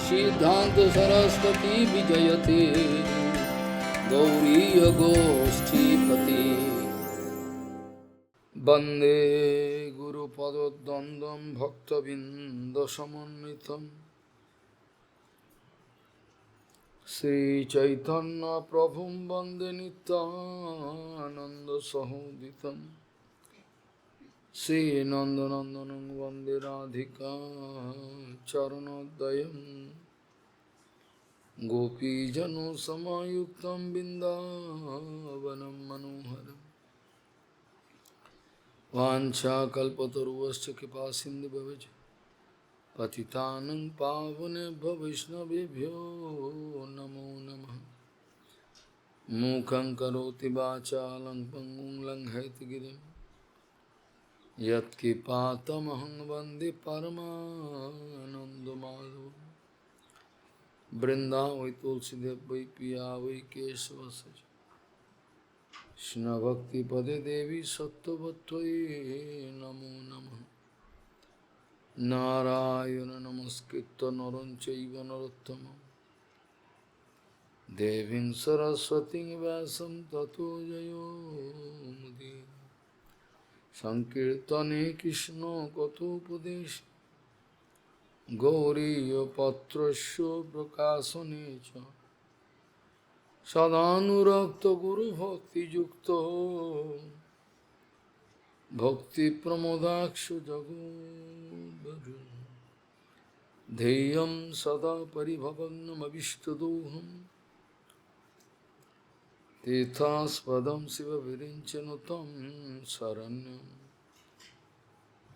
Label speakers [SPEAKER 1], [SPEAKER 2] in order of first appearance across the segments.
[SPEAKER 1] सिद्धांत सरस्वती विजयते गौरी गोष्ठीपति वंदे गुरुपद्वंद्वं भक्तबिंदसमन्वितं श्रीचैतन्य प्रभुं वंदे नित्यानंद सहोदितं श्रीनन्दनन्दनं वन्दे राधिका चरणोदयं गोपीजनसमायुक्तं बिन्दावनं मनोहरं वाञ्छाकल्पतरुश्च कृपासिन्धुभ्यश्च पतितानं पावनेभ्यो वैष्णवेभ्यो नमो नमः मूकं करोति वाचालं पङ्गुं लङ्घयितगिरिं यत्किपातमहं वन्दे परमानन्दमाधवं वृन्दावै तुलसीदेव वै पिया वै केशवस्य कृष्णभक्तिपदे देवी सत्त्ववत्त्वयि नमो नमः नारायण नमस्कृत्य नरं चैव नरोत्तमं देवीं सरस्वतीं व्यासं ततो जयो मुदीरये संकीर्तने कृष्ण कथोपदेश गौरीयपत्रस्य प्रकाशने च सदानुरक्त गुरुभक्तियुक्तो भक्तिप्रमोदाक्ष जगोद्वरुन् ध्येयं सदा परिभवग्नमभिष्टदोहं तीर्थास्पदं शिवविरिञ्चनु तं शरण्यं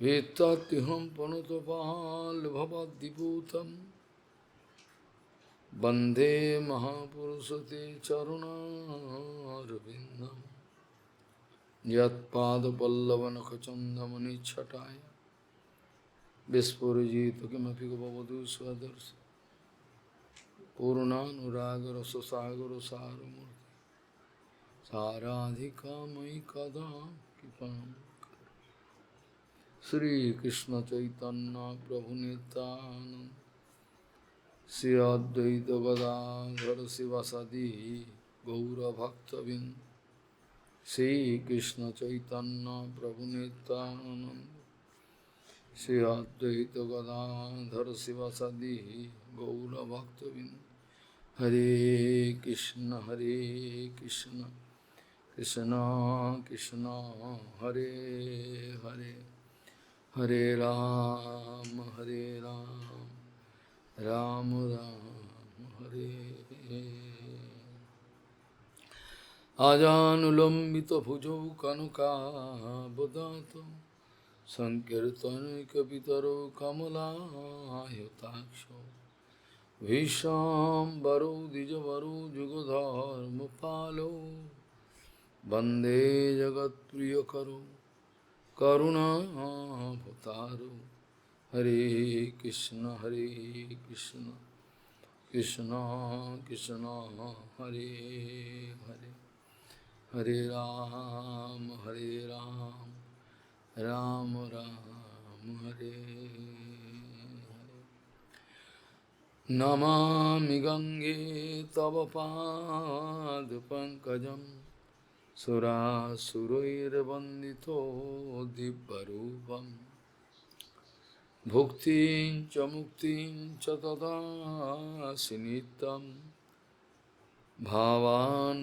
[SPEAKER 1] वेत्तात्युहं प्रणतपाल्भवद्दिपूतं वन्दे महापुरुषते चरुणारविन्दं यत्पादपल्लवनखचन्दमनिच्छटाय विस्फुरिजित किमपि गपवधू स्वदर्श पूर्णानुरागरससागरसारमूर्ति साराधिका मयि कदा कृपां श्रीकृष्ण चैतन्य प्रभु नित्यानंद श्री अद्वैत गदाधर शिवासादि गौरभक्तबिंद श्रीकृष्ण चैतन्य प्रभु नित्यानंद श्री अद्वैत गदाधर शिवासादि गौरभक्तबिंद हरे कृष्ण कृष्ण कृष्ण हरे हरे हरे राम राम राम हरे आजानुलंबित भुजौ कनकाबदात संकीर्तनैकपितरो कमलायताक्षो विश्वाम्बरो द्विजवरो जुगधर्मपालो वन्दे जगत्प्रियकरो करुणावतारो हरे कृष्ण कृष्ण कृष्ण हरे हरे हरे राम राम राम हरे हरे नमामि गंगे तव पादपङ्कजं सुरासुरैर्वन्दितो दिव्यरूपं भुक्तिं च मुक्तिं च ददासि नित्यं भावानुरूपेण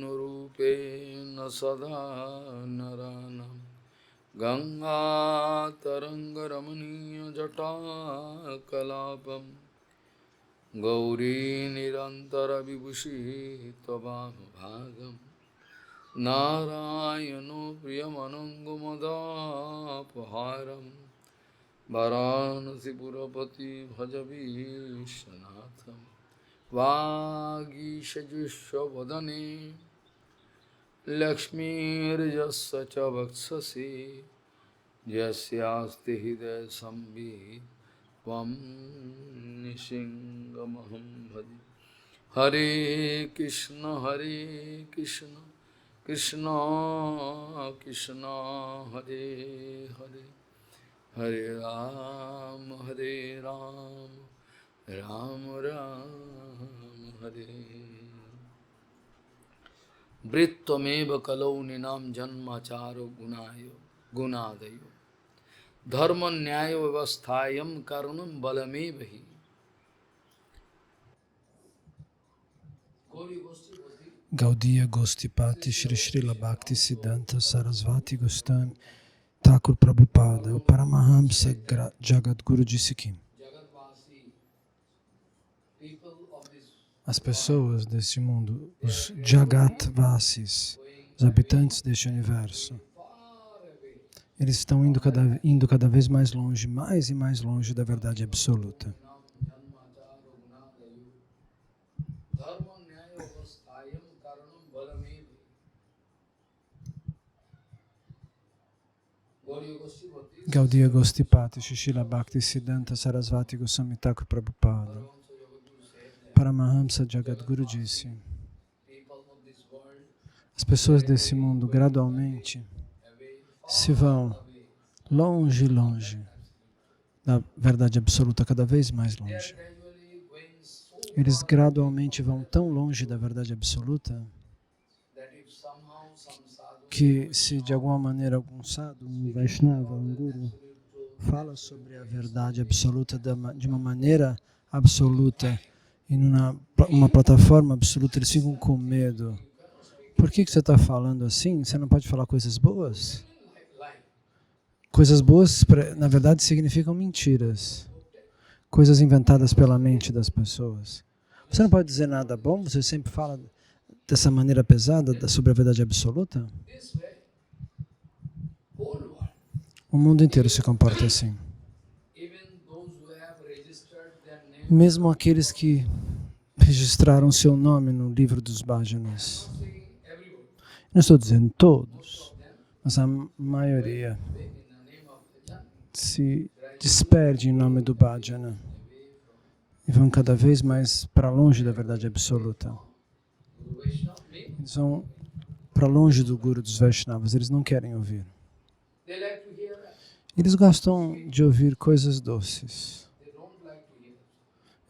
[SPEAKER 1] सदा नरानं गङ्गातरङ्गरमणीयजटाकलापं गौरी निरन्तरविभूषी त्ववामभागं नारायणो प्रियमनङ्गमदापहारं वाराणसीपुरपति भजवीशनाथं वागीशजुष्वदने लक्ष्मीर्यस्य च वक्षसि यस्यास्ति हृदयसंवित् त्वं निशिङ्गमहं भजे हरे कृष्ण कृष्ण कृष्ण हरे हरे हरे Ram Ram Ram Hare. Vrittvameva kalau ninam janmacharo gunadayo. Dharma nyaya vyavasthayam karunam balamevahi.
[SPEAKER 2] Gaudiya Gostipati Shri Srila Bhakti Siddhanta Sarasvati Goswami Thakur Prabhupada, o Paramahamsa Jagadguru disse que as pessoas deste mundo, os Jagatvasis, os habitantes deste universo, eles estão indo cada vez mais longe, mais e mais longe da verdade absoluta. Gaudiya Gostipati Srila Bhakti Siddhanta Sarasvati Goswami Thakur Prabhupada, Paramahamsa Jagadguru disse: as pessoas desse mundo gradualmente se vão longe, longe da verdade absoluta, cada vez mais longe. Eles gradualmente vão tão longe da verdade absoluta que se de alguma maneira algum sadhu, um Vaishnava, um guru, fala sobre a verdade absoluta de uma maneira absoluta e numa plataforma absoluta, eles ficam com medo. Por que você está falando assim? Você não pode falar coisas boas? Coisas boas, na verdade, significam mentiras. Coisas inventadas pela mente das pessoas. Você não pode dizer nada bom? Você sempre fala dessa maneira pesada sobre a verdade absoluta? O mundo inteiro se comporta assim. Mesmo aqueles que registraram seu nome no livro dos bhajanas. Não estou dizendo todos, mas a maioria se desperde em nome do bhajana e vão cada vez mais para longe da verdade absoluta. Eles vão para longe do Guru dos Vaishnavas, eles não querem ouvir. Eles gostam de ouvir coisas doces.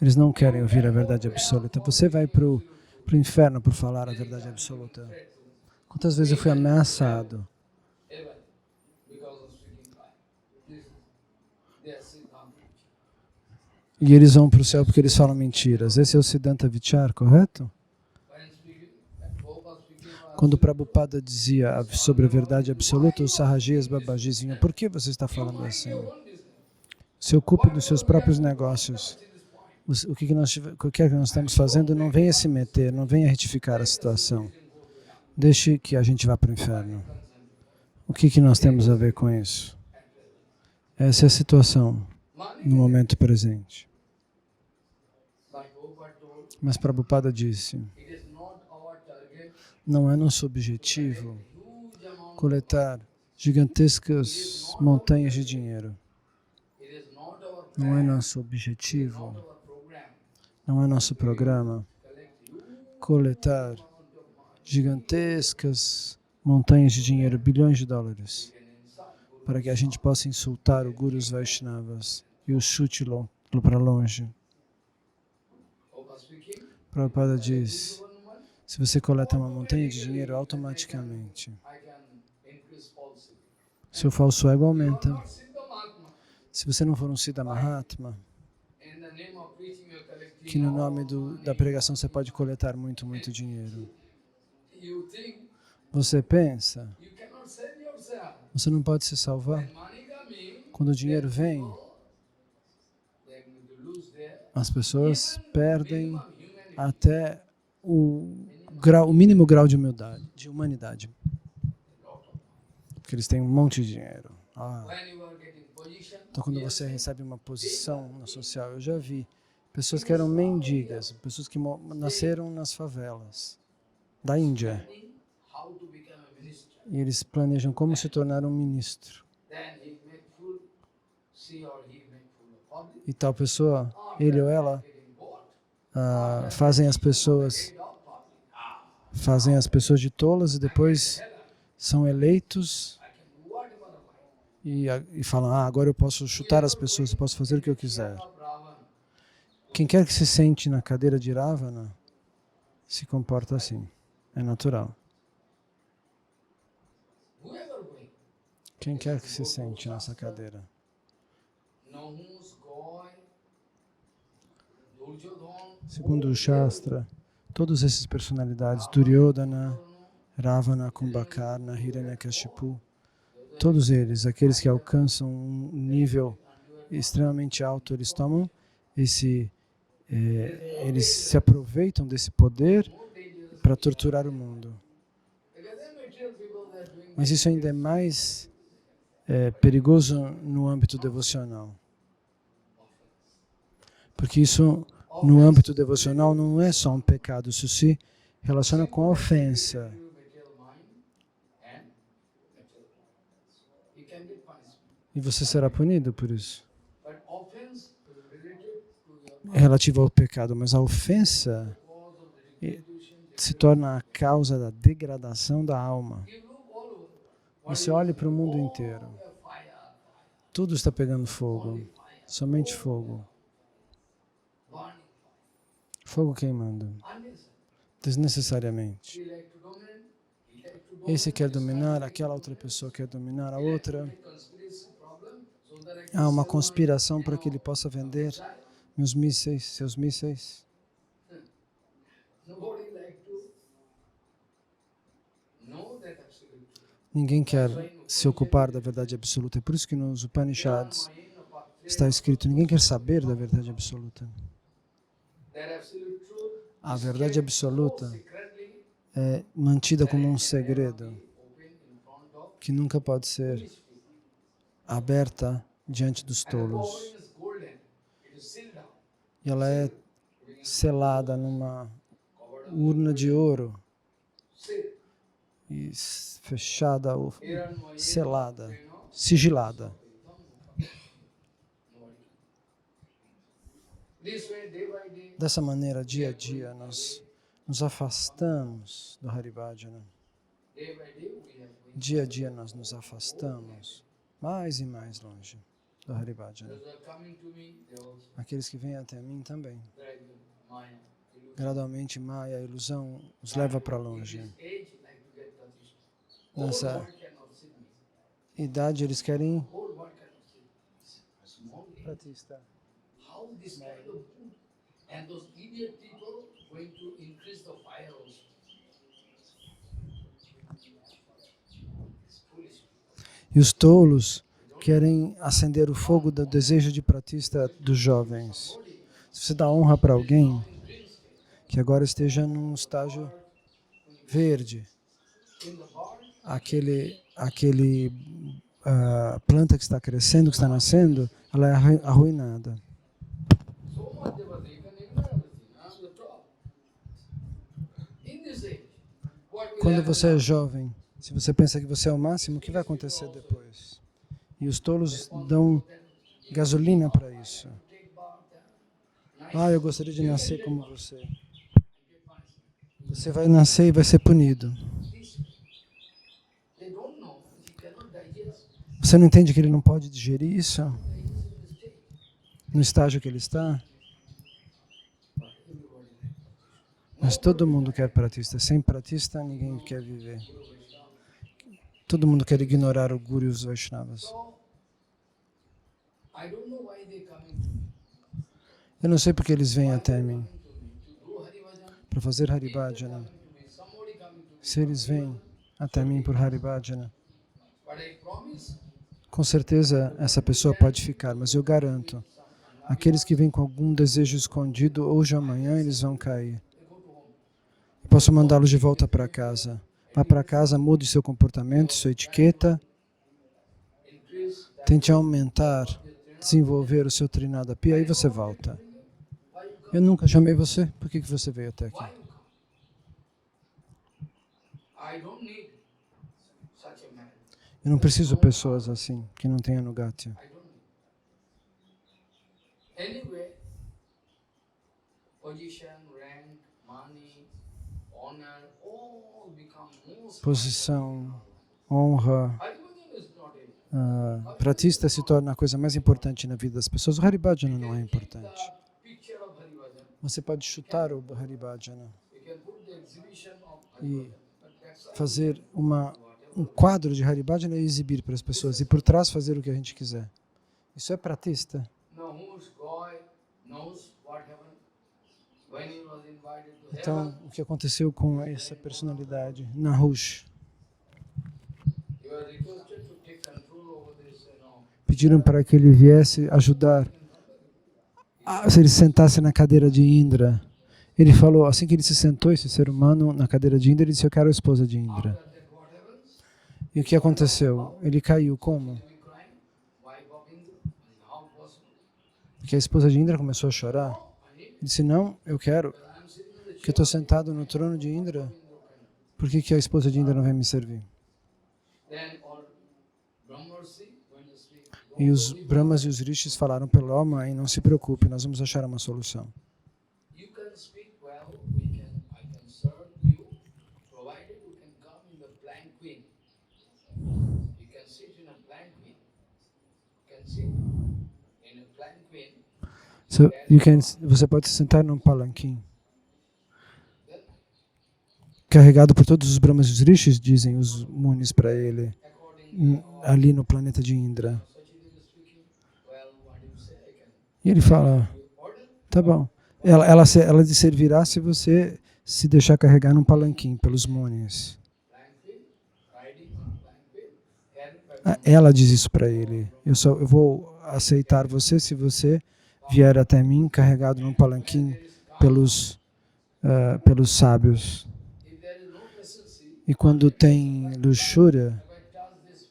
[SPEAKER 2] Eles não querem ouvir a verdade absoluta. Você vai para o inferno por falar a verdade absoluta. Quantas vezes eu fui ameaçado? E eles vão para o céu porque eles falam mentiras. Esse é o Siddhanta Vichar, correto? Quando o Prabhupada dizia sobre a verdade absoluta, os Sahajias Babaji diziam: por que você está falando assim? Se ocupe dos seus próprios negócios. O que nós estamos fazendo, não venha se meter, não venha retificar a situação. Deixe que a gente vá para o inferno. O que nós temos a ver com isso? Essa é a situação no momento presente. Mas Prabhupada disse: não é nosso objetivo coletar gigantescas montanhas de dinheiro. Não é nosso objetivo, não é nosso programa coletar gigantescas montanhas de dinheiro, bilhões de dólares, para que a gente possa insultar o Guru dos Vaishnavas e o chute para longe. Prabhupada diz: se você coleta uma montanha de dinheiro, automaticamente seu falso ego aumenta. Se você não for um Siddha Mahatma, que no nome da pregação você pode coletar muito, muito dinheiro. Você pensa, você não pode se salvar. Quando o dinheiro vem, as pessoas perdem até o mínimo grau de humildade, de humanidade. Porque eles têm um monte de dinheiro. Então, quando você recebe uma posição no social, eu já vi pessoas que eram mendigas, pessoas que nasceram nas favelas da Índia. E eles planejam como se tornar um ministro. E tal pessoa, ele ou ela, fazem as pessoas de tolas e depois são eleitos e falam: agora eu posso chutar as pessoas, eu posso fazer o que eu quiser. Quem quer que se sente na cadeira de Ravana se comporta assim. É natural. Quem quer que se sente nessa cadeira? Segundo o Shastra, todas essas personalidades, Duryodhana, Ravana, Kumbhakarna, Hiranyakashipu, todos eles, aqueles que alcançam um nível extremamente alto, eles tomam eles se aproveitam desse poder para torturar o mundo. Mas isso ainda é mais perigoso no âmbito devocional. Porque isso, no âmbito devocional, não é só um pecado, isso se relaciona com a ofensa. E você será punido por isso. É relativo ao pecado, mas a ofensa se torna a causa da degradação da alma. Você olha para o mundo inteiro. Tudo está pegando fogo. Somente fogo. Fogo queimando. Desnecessariamente. Esse quer dominar, aquela outra pessoa quer dominar a outra. Há uma conspiração para que ele possa vender meus mísseis, seus mísseis. Ninguém quer se ocupar da verdade absoluta. É por isso que nos Upanishads está escrito, ninguém quer saber da verdade absoluta. A verdade absoluta é mantida como um segredo que nunca pode ser aberta diante dos tolos. E ela é selada numa urna de ouro e fechada ou selada, sigilada. Dessa maneira, dia a dia, nós nos afastamos do Haribhajana. Dia a dia nós nos afastamos mais e mais longe do Haribhajana. Aqueles que vêm até mim também. Gradualmente, Maya, a ilusão, os leva para longe. Nessa idade, eles querem Pratista. E os tolos querem acender o fogo do desejo de Pratista dos jovens. Se você dá honra para alguém que agora esteja num estágio verde, aquele planta que está crescendo, que está nascendo, ela é arruinada. Quando você é jovem, se você pensa que você é o máximo, o que vai acontecer depois? E os tolos dão gasolina para isso. Ah, eu gostaria de nascer como você. Você vai nascer e vai ser punido. Você não entende que ele não pode digerir isso? No estágio que ele está? Mas todo mundo quer pratista. Sem pratista, ninguém quer viver. Todo mundo quer ignorar o Guru e os Vaishnavas. Eu não sei porque eles vêm até mim para fazer Haribhajana. Se eles vêm até mim por Haribhajana, com certeza essa pessoa pode ficar, mas eu garanto, aqueles que vêm com algum desejo escondido, hoje ou amanhã eles vão cair. Eu posso mandá-los de volta para casa. Vá para casa, mude seu comportamento, sua etiqueta. Tente aumentar, desenvolver o seu Trinadapi, aí você volta. Eu nunca chamei você, por que você veio até aqui? Eu não preciso de pessoas assim, que não tenham Anugatya. Posição, honra, pratista se torna a coisa mais importante na vida das pessoas. O Haribhajana não é importante. Você pode chutar o Haribhajana
[SPEAKER 1] You can put the exhibition of
[SPEAKER 2] e
[SPEAKER 1] but that's all.
[SPEAKER 2] fazer um quadro de Haribhajana e exibir para as pessoas. E por trás fazer o que a gente quiser. Isso é pratista.
[SPEAKER 1] Nahush Goy knows what happened when he was invited to
[SPEAKER 2] Então,
[SPEAKER 1] heaven.
[SPEAKER 2] o que aconteceu com essa personalidade? Nahush.
[SPEAKER 1] He was requested to take control over this,
[SPEAKER 2] Pediram para que ele viesse ajudar. Se ele sentasse na cadeira de Indra. Ele falou, assim que ele se sentou, esse ser humano, na cadeira de Indra, ele disse, eu quero a esposa de Indra.
[SPEAKER 1] After that, what happens?
[SPEAKER 2] E o que aconteceu? Ele caiu como?
[SPEAKER 1] He crying, wife of Indra, how possible?
[SPEAKER 2] Porque a esposa de Indra começou a chorar. Ele disse, não, eu quero,
[SPEAKER 1] I'm sitting in the
[SPEAKER 2] porque eu estou sentado no trono de Indra. Por que a esposa de Indra não vem me servir?
[SPEAKER 1] Then all Brahmarshi went to speak.
[SPEAKER 2] E os Brahmas e os Rishis falaram pela ó mãe, não se preocupe, nós vamos achar uma solução.
[SPEAKER 1] You can speak well, I can serve you, provided you can come in the palanquin. You can sit in a palanquin. You can sit in a palanquin.
[SPEAKER 2] So, você pode se sentar num palanquim. Carregado por todos os Brahmas e os Rishis, dizem os Munis para ele, ali no planeta de Indra.
[SPEAKER 1] Sachideva is speaking, well, what do you say? I can
[SPEAKER 2] E ele fala,
[SPEAKER 1] order.
[SPEAKER 2] tá bom. Ela lhe servirá se você se deixar carregar num palanquim pelos Munis.
[SPEAKER 1] Palanquin, riding on palanquin. And
[SPEAKER 2] Ela diz isso para ele. Eu vou aceitar você se você vier até mim carregado num palanquim pelos sábios.
[SPEAKER 1] if there is no decency,
[SPEAKER 2] E quando tem luxúria,
[SPEAKER 1] if I touch this,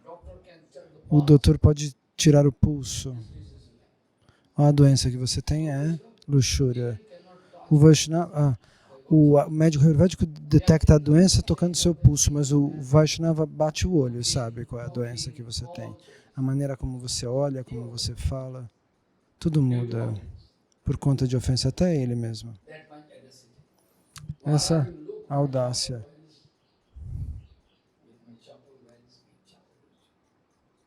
[SPEAKER 1] doctor can check the
[SPEAKER 2] o doutor pode tirar o pulso. A doença que você tem é luxúria. O Vaishnava, o médico ayurvédico detecta a doença tocando seu pulso, mas o Vaishnava bate o olho, sabe qual é a doença que você tem. A maneira como você olha, como você fala, tudo muda por conta de ofensa, até ele mesmo.
[SPEAKER 1] that much audacity.
[SPEAKER 2] Essa audácia.
[SPEAKER 1] With my chapel, where is my chapel?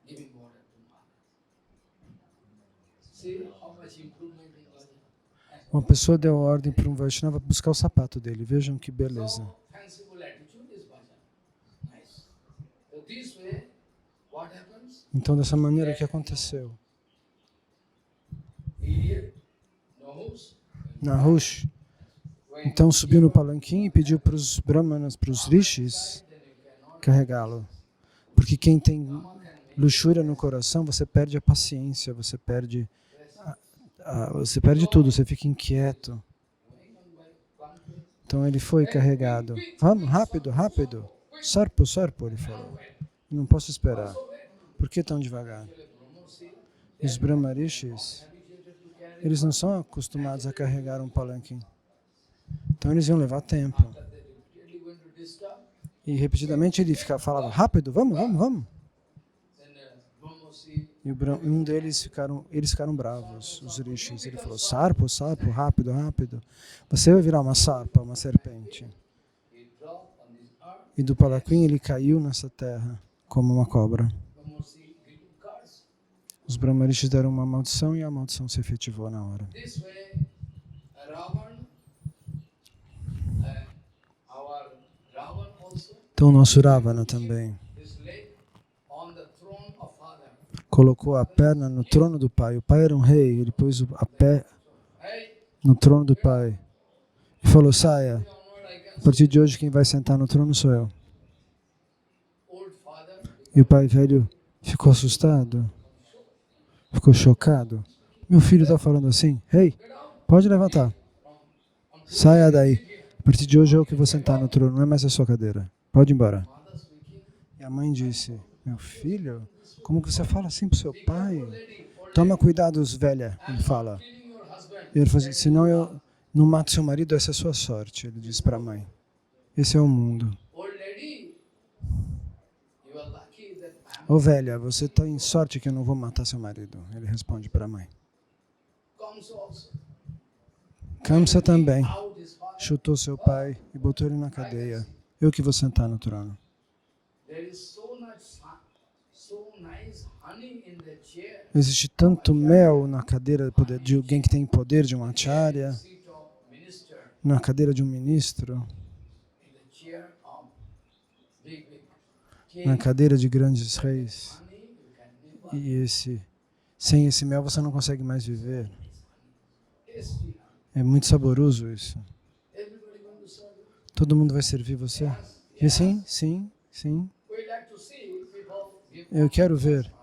[SPEAKER 1] Giving water to mother. See how much improvement in life.
[SPEAKER 2] Uma pessoa deu ordem para um Vaishnava buscar o sapato dele. Vejam que beleza.
[SPEAKER 1] So fanciful attitude is bhajan. Nice. So this way, what happens?
[SPEAKER 2] Então, dessa maneira, o que aconteceu?
[SPEAKER 1] Idiot, Nahush,
[SPEAKER 2] Nahush, então subiu no palanquim e pediu para os brahmanas, para os rishis, carregá-lo. Porque quem tem luxúria no coração, você perde a paciência, você perde tudo, você fica inquieto. Então ele foi carregado. Vamos, rápido, rápido. Sarpo, sarpo, ele falou. Não posso esperar. Por que tão devagar? E os brahmarishis, eles não são acostumados a carregar um palanquim. Então eles iam levar tempo.
[SPEAKER 1] really going to disturb.
[SPEAKER 2] E repetidamente ele falava, rápido, vamos, vamos, vamos.
[SPEAKER 1] Then Brahmarshi,
[SPEAKER 2] E eles ficaram bravos, os rishis. Ele falou, sarpo, sarpo, rápido, rápido. Você vai virar uma sarpa, uma serpente.
[SPEAKER 1] he dropped on this earth.
[SPEAKER 2] E do palanquim ele caiu nessa terra como uma cobra.
[SPEAKER 1] Brahmarshi gave curse.
[SPEAKER 2] Os brahmarishis deram uma maldição e a maldição se efetivou na hora.
[SPEAKER 1] This way, Ravan, our Ravan also
[SPEAKER 2] Então o nosso Ravana também
[SPEAKER 1] is laid on the throne of father.
[SPEAKER 2] colocou a perna no trono do pai. O pai era um rei, ele pôs a pé
[SPEAKER 1] Hey,
[SPEAKER 2] no trono do pai. E falou, saia,
[SPEAKER 1] onward I
[SPEAKER 2] a
[SPEAKER 1] can
[SPEAKER 2] partir de hoje quem vai sentar no trono sou eu.
[SPEAKER 1] old father.
[SPEAKER 2] E o pai velho ficou assustado, ficou chocado. Meu filho está falando assim, hey, pode levantar, saia daí. A partir de hoje eu que vou sentar no trono, não é mais a sua cadeira. Pode ir embora.
[SPEAKER 1] Mother speaking.
[SPEAKER 2] E a mãe disse, meu filho, como que você fala assim para o seu pai? Toma cuidado, velha, ele fala.
[SPEAKER 1] Killing your husband.
[SPEAKER 2] E ele falou assim, senão eu não mato seu marido, essa é a sua sorte, ele disse para a mãe. Esse é o mundo.
[SPEAKER 1] Old lady, you are lucky that I'm
[SPEAKER 2] Ô velha, você está em sorte que eu não vou matar seu marido, ele responde para a mãe.
[SPEAKER 1] comes also.
[SPEAKER 2] Kamsa também
[SPEAKER 1] Out his father.
[SPEAKER 2] chutou seu pai e botou ele na cadeia. Eu que vou sentar no trono.
[SPEAKER 1] There is so nice honey in the chair.
[SPEAKER 2] Existe tanto mel na cadeira de alguém que tem poder, de um acharya.
[SPEAKER 1] Seat of
[SPEAKER 2] na cadeira de um ministro,
[SPEAKER 1] in the chair of big
[SPEAKER 2] na
[SPEAKER 1] king.
[SPEAKER 2] cadeira de grandes reis.
[SPEAKER 1] Honey, you can never
[SPEAKER 2] E sem esse mel você não consegue mais viver.
[SPEAKER 1] taste honey.
[SPEAKER 2] É muito saboroso isso.
[SPEAKER 1] Everybody going to serve you.
[SPEAKER 2] Todo mundo vai servir você? E sim, sim, sim.
[SPEAKER 1] We like to see people give
[SPEAKER 2] Eu quero ver.
[SPEAKER 1] honor.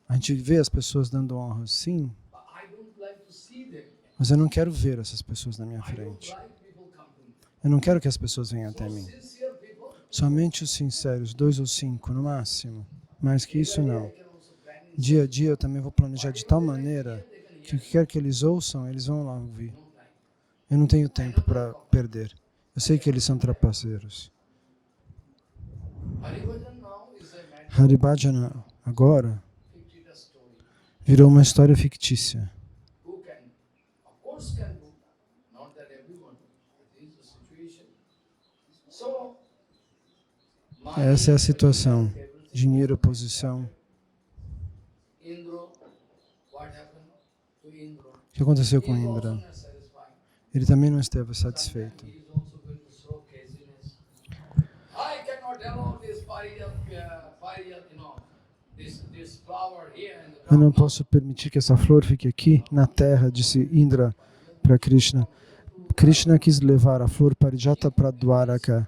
[SPEAKER 2] A gente vê as pessoas dando honra, sim.
[SPEAKER 1] But I don't like to see them.
[SPEAKER 2] Mas eu não quero ver essas pessoas na minha
[SPEAKER 1] I don't
[SPEAKER 2] frente.
[SPEAKER 1] like people coming.
[SPEAKER 2] Eu não quero que as pessoas venham até
[SPEAKER 1] So
[SPEAKER 2] mim.
[SPEAKER 1] sincere people.
[SPEAKER 2] Somente os sinceros, 2 ou 5 no máximo. Mais que isso, não.
[SPEAKER 1] I can also plan in
[SPEAKER 2] Dia a dia eu também vou planejar de tal maneira que o que quer que eles ouçam, eles vão lá ouvir.
[SPEAKER 1] no time.
[SPEAKER 2] Eu não tenho tempo para perder. Eu sei que eles são trapaceiros.
[SPEAKER 1] Haribhajan now is a matter
[SPEAKER 2] Haribhajana agora
[SPEAKER 1] of fictitious story.
[SPEAKER 2] virou uma história fictícia.
[SPEAKER 1] Who can, of course, can do. Not that everyone. It is a situation. So, money,
[SPEAKER 2] Essa é a situação.
[SPEAKER 1] everything.
[SPEAKER 2] Dinheiro, posição.
[SPEAKER 1] Indra, what happened to Indra?
[SPEAKER 2] O que aconteceu com
[SPEAKER 1] He is also
[SPEAKER 2] Indra?
[SPEAKER 1] not satisfied.
[SPEAKER 2] Ele também não esteve satisfeito.
[SPEAKER 1] Sometimes he is also going to show craziness. I cannot allow this this flower here in the
[SPEAKER 2] Eu não
[SPEAKER 1] ground.
[SPEAKER 2] posso permitir que essa flor fique aqui na terra, disse Indra para Krishna. Krishna quis levar a flor Parijata para Dwaraka.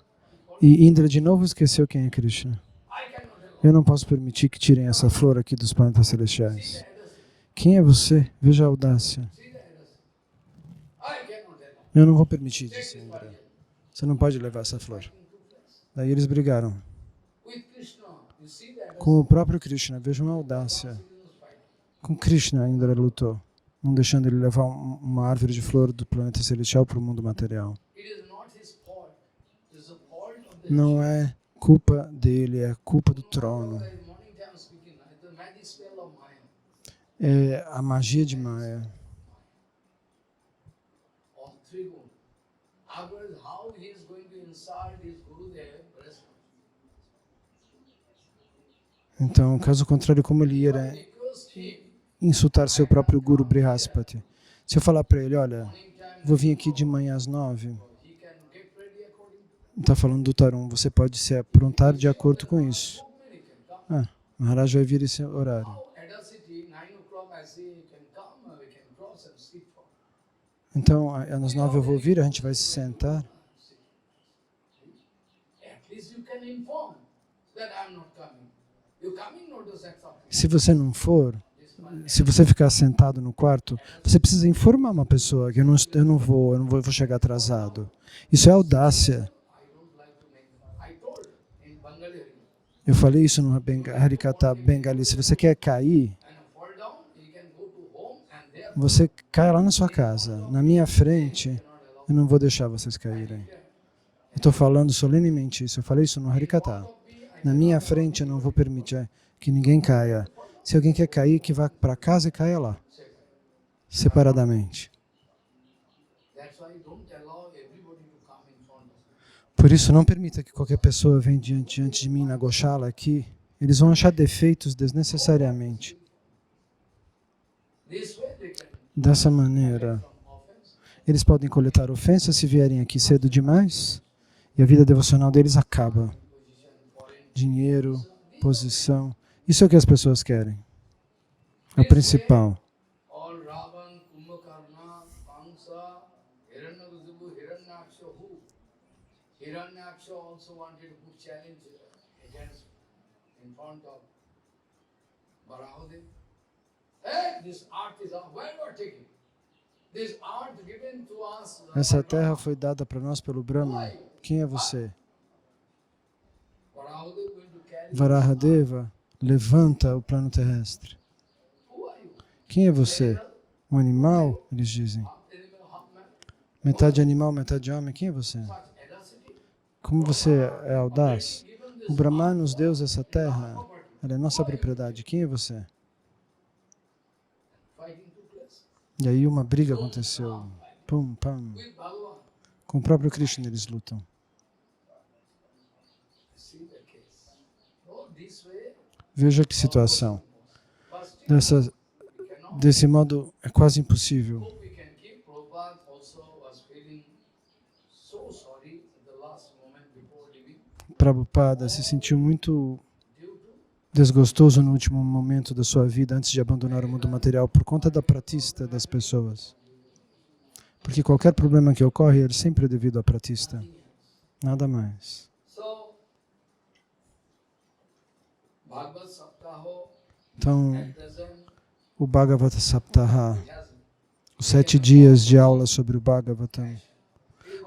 [SPEAKER 2] E Indra de novo esqueceu quem é Krishna.
[SPEAKER 1] I cannot allow.
[SPEAKER 2] Eu não posso permitir que tirem essa flor aqui dos planetas celestiais. Quem é você? Veja a audácia.
[SPEAKER 1] See the others. I cannot allow.
[SPEAKER 2] Eu não vou permitir,
[SPEAKER 1] Take
[SPEAKER 2] disse
[SPEAKER 1] this
[SPEAKER 2] Indra.
[SPEAKER 1] Parijat.
[SPEAKER 2] Você não pode levar essa flor.
[SPEAKER 1] Fighting took place.
[SPEAKER 2] Daí eles brigaram.
[SPEAKER 1] With Krishna, you see the others.
[SPEAKER 2] Com o próprio Krishna, vejam a audácia.
[SPEAKER 1] He was fighting.
[SPEAKER 2] Com Krishna, Indra lutou, não deixando ele levar uma árvore de flor do planeta celestial para o mundo material.
[SPEAKER 1] It is not his fault. It is the fault of the
[SPEAKER 2] Não é culpa dele, é culpa do trono.
[SPEAKER 1] Morning time speaking, the magic spell of Maya.
[SPEAKER 2] É a magia de Maya.
[SPEAKER 1] Of Trigun. Otherwise, how he is going to insult his Gurudev?
[SPEAKER 2] Então, caso contrário, como ele ia
[SPEAKER 1] Request him.
[SPEAKER 2] insultar seu próprio Guru Brihaspati? Se eu falar para ele, olha,
[SPEAKER 1] Morning time,
[SPEAKER 2] vou vir aqui de manhã às 9,
[SPEAKER 1] he can get ready according to
[SPEAKER 2] está falando do Tarun, você pode se aprontar de acordo com isso.
[SPEAKER 1] so many can come.
[SPEAKER 2] Maharaj vai vir esse horário.
[SPEAKER 1] How Adacity, 9 o'clock, I say, he can come, we can cross and sit for.
[SPEAKER 2] Então, às 9 eu vou vir, a gente vai se sentar.
[SPEAKER 1] At least you can inform that I'm not coming. You coming, not to set something.
[SPEAKER 2] Se você não for, se você ficar sentado no quarto, você precisa informar uma pessoa que eu não vou chegar atrasado. Isso é audácia.
[SPEAKER 1] I don't like to make. I told in Bengali
[SPEAKER 2] Eu falei isso no Harikata Bengali. Se você quer cair,
[SPEAKER 1] and fall down, you can go to home and there
[SPEAKER 2] você cai lá na sua casa. Na minha frente, eu não vou deixar vocês caírem. Eu estou falando solenemente isso. Eu falei isso no Harikata. Na minha frente, eu não vou permitir que ninguém caia. Se alguém quer cair, que vá para casa e caia lá, separadamente.
[SPEAKER 1] that's why don't allow everybody to come in front of you.
[SPEAKER 2] Por isso, não permita que qualquer pessoa venha diante de mim na Goshala aqui. Eles vão achar defeitos desnecessariamente.
[SPEAKER 1] This way they can
[SPEAKER 2] Dessa maneira,
[SPEAKER 1] some offense.
[SPEAKER 2] eles podem coletar ofensas se vierem aqui cedo demais e a vida devocional deles acaba.
[SPEAKER 1] Position, foreign.
[SPEAKER 2] Dinheiro, posição, isso é o que as pessoas querem. É o principal.
[SPEAKER 1] All Ravan, Kumbhakarna, Kamsa, Hiranyakasipu, Hiranyaksha, who? Hiranyaksha also wanted to put challenge against in front of Varahadev. Hey, this earth is ours. Where you are taking? This earth given to us.
[SPEAKER 2] Essa terra foi dada para nós pelo Brahma. Quem é você?
[SPEAKER 1] Varahadev going to carry.
[SPEAKER 2] Varahadeva levanta o plano terrestre.
[SPEAKER 1] Who are you?
[SPEAKER 2] Quem é você? Um animal? Eles dizem.
[SPEAKER 1] Half animal, half man.
[SPEAKER 2] Metade animal, metade homem. Quem é você?
[SPEAKER 1] Such audacity.
[SPEAKER 2] Como você é audaz?
[SPEAKER 1] Given this
[SPEAKER 2] O Brahma nos deu essa terra. Ela é nossa propriedade. Quem é você?
[SPEAKER 1] fighting took place.
[SPEAKER 2] E aí uma briga aconteceu. Pum, pam.
[SPEAKER 1] With Bhagavan.
[SPEAKER 2] Com o próprio Krishna eles lutam.
[SPEAKER 1] See the case. Oh, this way.
[SPEAKER 2] Veja que situação.
[SPEAKER 1] But still, we cannot.
[SPEAKER 2] Desse modo é quase impossível.
[SPEAKER 1] Hope we can keep. Prabhupada also was feeling
[SPEAKER 2] Prabhupada se sentiu muito
[SPEAKER 1] due to
[SPEAKER 2] desgostoso no último momento da sua vida antes de abandonar o mundo material por conta da pratista das pessoas. Porque qualquer problema que ocorre, ele sempre é devido à pratista. Nada mais.
[SPEAKER 1] so Bhagavad Saptaho
[SPEAKER 2] Então,
[SPEAKER 1] at present
[SPEAKER 2] o Bhagavata Saptaha,
[SPEAKER 1] has
[SPEAKER 2] os 7 dias de aula sobre o Bhagavatam,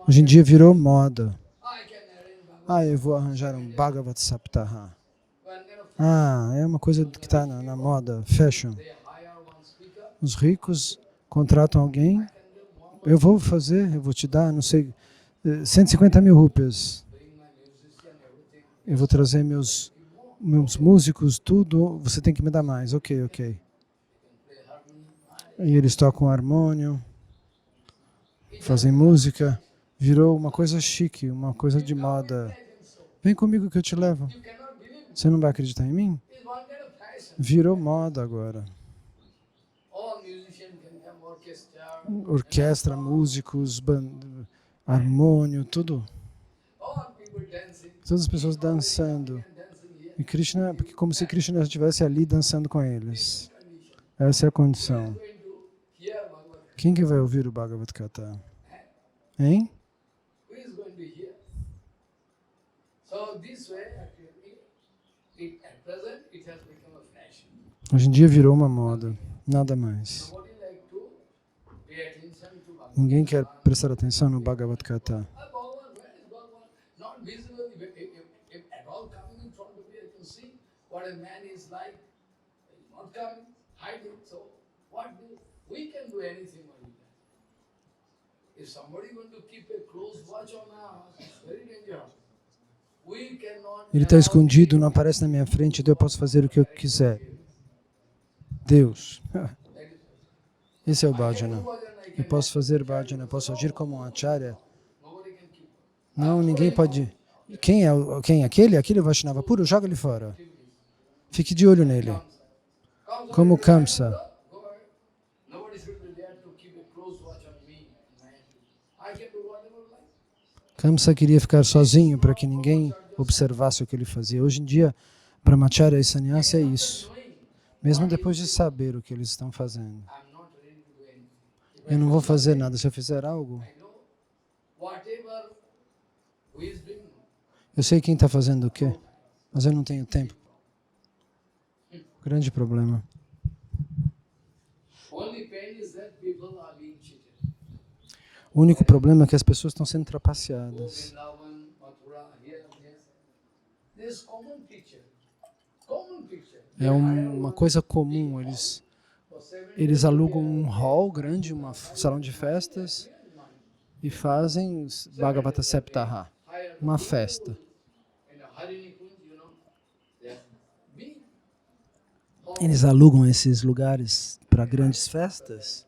[SPEAKER 2] hoje em dia virou moda.
[SPEAKER 1] I can arrange Bhagavad
[SPEAKER 2] Eu vou arranjar um Bhagavata Saptaha.
[SPEAKER 1] one kind of
[SPEAKER 2] É uma coisa que está na moda, fashion.
[SPEAKER 1] they hire one speaker,
[SPEAKER 2] Os ricos contratam alguém,
[SPEAKER 1] can do more,
[SPEAKER 2] eu vou te dar, não sei, 150 mil rupias.
[SPEAKER 1] bring my musician, everything.
[SPEAKER 2] Eu vou trazer meus músicos, tudo, você tem que me dar mais. Ok.
[SPEAKER 1] Play harmony.
[SPEAKER 2] E eles tocam harmônio, fazem música. Virou uma coisa chique, uma coisa de moda. Vem comigo que eu te levo.
[SPEAKER 1] You cannot believe it.
[SPEAKER 2] Você não vai acreditar em mim?
[SPEAKER 1] It's one kind of fashion.
[SPEAKER 2] Virou moda agora.
[SPEAKER 1] All musicians can come, orchestra,
[SPEAKER 2] Orquestra, músicos, harmônio, tudo.
[SPEAKER 1] all people dancing.
[SPEAKER 2] Todas as pessoas dançando.
[SPEAKER 1] And dancing here.
[SPEAKER 2] E Krishna, porque como se Krishna estivesse ali dançando com eles. Essa é a condição.
[SPEAKER 1] Going to hear Bhagavad.
[SPEAKER 2] Quem que vai ouvir o Bhagavad Gita? Hein?
[SPEAKER 1] Who is going to hear? So this way, actually, at present, it has become a fashion.
[SPEAKER 2] Hoje em dia virou uma moda. Nada mais.
[SPEAKER 1] Nobody like to pay attention to Bhagavad.
[SPEAKER 2] Ninguém quer prestar atenção no Bhagavad Gita.
[SPEAKER 1] Bhagavan, where is Bhagavan? Not visible. If at all coming in front of you, you can see what a man is like. He's not coming, hiding. So what do we can do anything only that. If somebody going to keep a close watch on us, it's very dangerous. We cannot.
[SPEAKER 2] Ele está escondido, não aparece na minha frente, então eu posso fazer o que eu quiser. Deus. Esse é o bhajana. Eu posso fazer bhajana, eu posso agir como um acharya.
[SPEAKER 1] Nobody can keep.
[SPEAKER 2] Não, ninguém pode. Quem é aquele? Aquele é o Vaishnava puro, joga ele fora. Fique de olho nele. Como Kamsa.
[SPEAKER 1] Nobody should be there to keep a close watch on me. I can do whatever I like.
[SPEAKER 2] Kamsa queria ficar sozinho para que ninguém observasse o que ele fazia. Hoje em dia, Brahmacharya e Sannyasa é isso. Mesmo depois de saber o que eles estão fazendo.
[SPEAKER 1] I'm not ready to do anything.
[SPEAKER 2] Eu não vou fazer nada. Se eu fizer algo,
[SPEAKER 1] I know whatever who is doing.
[SPEAKER 2] eu sei quem está fazendo o quê, mas eu não tenho tempo. Grande problema.
[SPEAKER 1] Only pain is that people are being cheated.
[SPEAKER 2] O único problema é que as pessoas estão sendo trapaceadas.
[SPEAKER 1] Vrindavan, Mathura, here and there. This common picture. Common picture.
[SPEAKER 2] É uma coisa comum. Eles alugam um hall grande, um salão de festas, e fazem Bhagavata Saptaha, uma festa.
[SPEAKER 1] In a Harini Kunj, you know, they are big.
[SPEAKER 2] Eles alugam esses lugares para grandes festas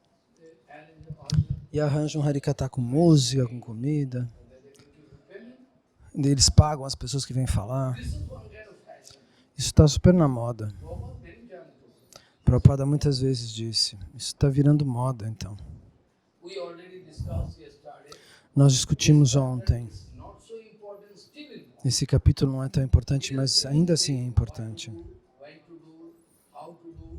[SPEAKER 1] And in the ordinary,
[SPEAKER 2] e arranjam Harikata com música, com comida. E eles pagam as pessoas que vêm falar.
[SPEAKER 1] this is one kind of fashion.
[SPEAKER 2] Isso está super na moda.
[SPEAKER 1] Prabhupada many times told.
[SPEAKER 2] Prabhupada muitas vezes disse, isso está virando moda então.
[SPEAKER 1] We already discussed yesterday.
[SPEAKER 2] Nós discutimos ontem.
[SPEAKER 1] It's not so important still.
[SPEAKER 2] Esse capítulo não é tão importante, mas ainda assim é importante.
[SPEAKER 1] When to do, how to do,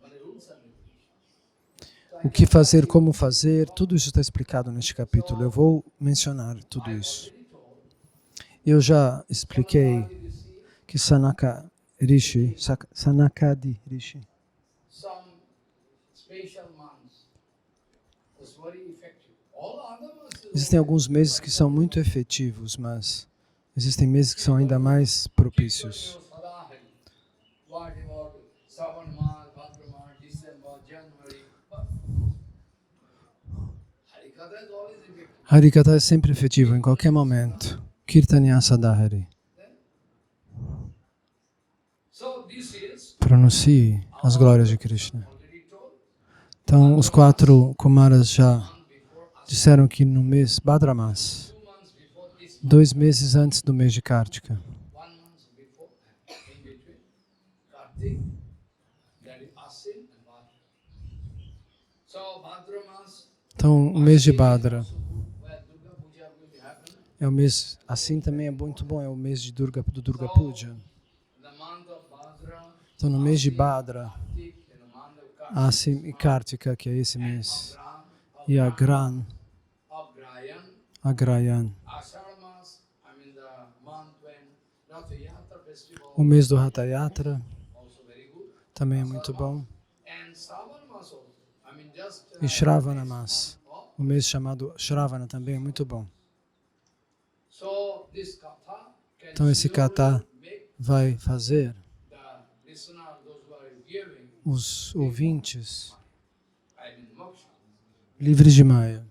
[SPEAKER 1] but the rules and regulations.
[SPEAKER 2] O que fazer, como fazer, tudo isso está explicado neste capítulo. Eu vou mencionar tudo isso. Eu já expliquei que Sanakadi Rishi,
[SPEAKER 1] Some special months was very effective. All other months
[SPEAKER 2] existem alguns meses que são muito efetivos, mas existem meses que são ainda mais propícios.
[SPEAKER 1] What about Savan month, Bhadra month, December, January? Harikatha is always effective.
[SPEAKER 2] Harikatha é sempre efetivo em qualquer momento. Kirtanya Sadahari.
[SPEAKER 1] So this is
[SPEAKER 2] Pronuncie as glórias de Krishna.
[SPEAKER 1] already told.
[SPEAKER 2] Então, os 4 Kumaras já
[SPEAKER 1] Before us,
[SPEAKER 2] disseram que no mês Bhadramas,
[SPEAKER 1] 2 months before this,
[SPEAKER 2] 2 meses antes do mês de Kartika,
[SPEAKER 1] 1 month before, in between, Kartik, that is Asin and Bhadra. So Bhadra month,
[SPEAKER 2] então o mês de Bhadra,
[SPEAKER 1] where Durga Puja will happen,
[SPEAKER 2] É o mês, assim também é muito bom, é o mês de do Durga Puja.
[SPEAKER 1] The month of Bhadra,
[SPEAKER 2] Então no mês de Bhadra,
[SPEAKER 1] Kartik, and the month of
[SPEAKER 2] Asim e Kartika, que é esse
[SPEAKER 1] and
[SPEAKER 2] mês,
[SPEAKER 1] Agran,
[SPEAKER 2] e Agran,
[SPEAKER 1] Agrayan,
[SPEAKER 2] Agrayan,
[SPEAKER 1] Ashara Mas, the month when Ratha Yatra festival,
[SPEAKER 2] o mês do Ratha Yatra,
[SPEAKER 1] also very good.
[SPEAKER 2] também é muito bom,
[SPEAKER 1] And Savan Mas also. Just
[SPEAKER 2] e Shravana
[SPEAKER 1] next
[SPEAKER 2] Mas,
[SPEAKER 1] month of.
[SPEAKER 2] o mês chamado Shravana também é muito bom.
[SPEAKER 1] So this katha can
[SPEAKER 2] Então esse kata
[SPEAKER 1] surely make
[SPEAKER 2] vai fazer
[SPEAKER 1] the listener, those who are hearing,
[SPEAKER 2] os ouvintes
[SPEAKER 1] moksha.
[SPEAKER 2] livres de Maya.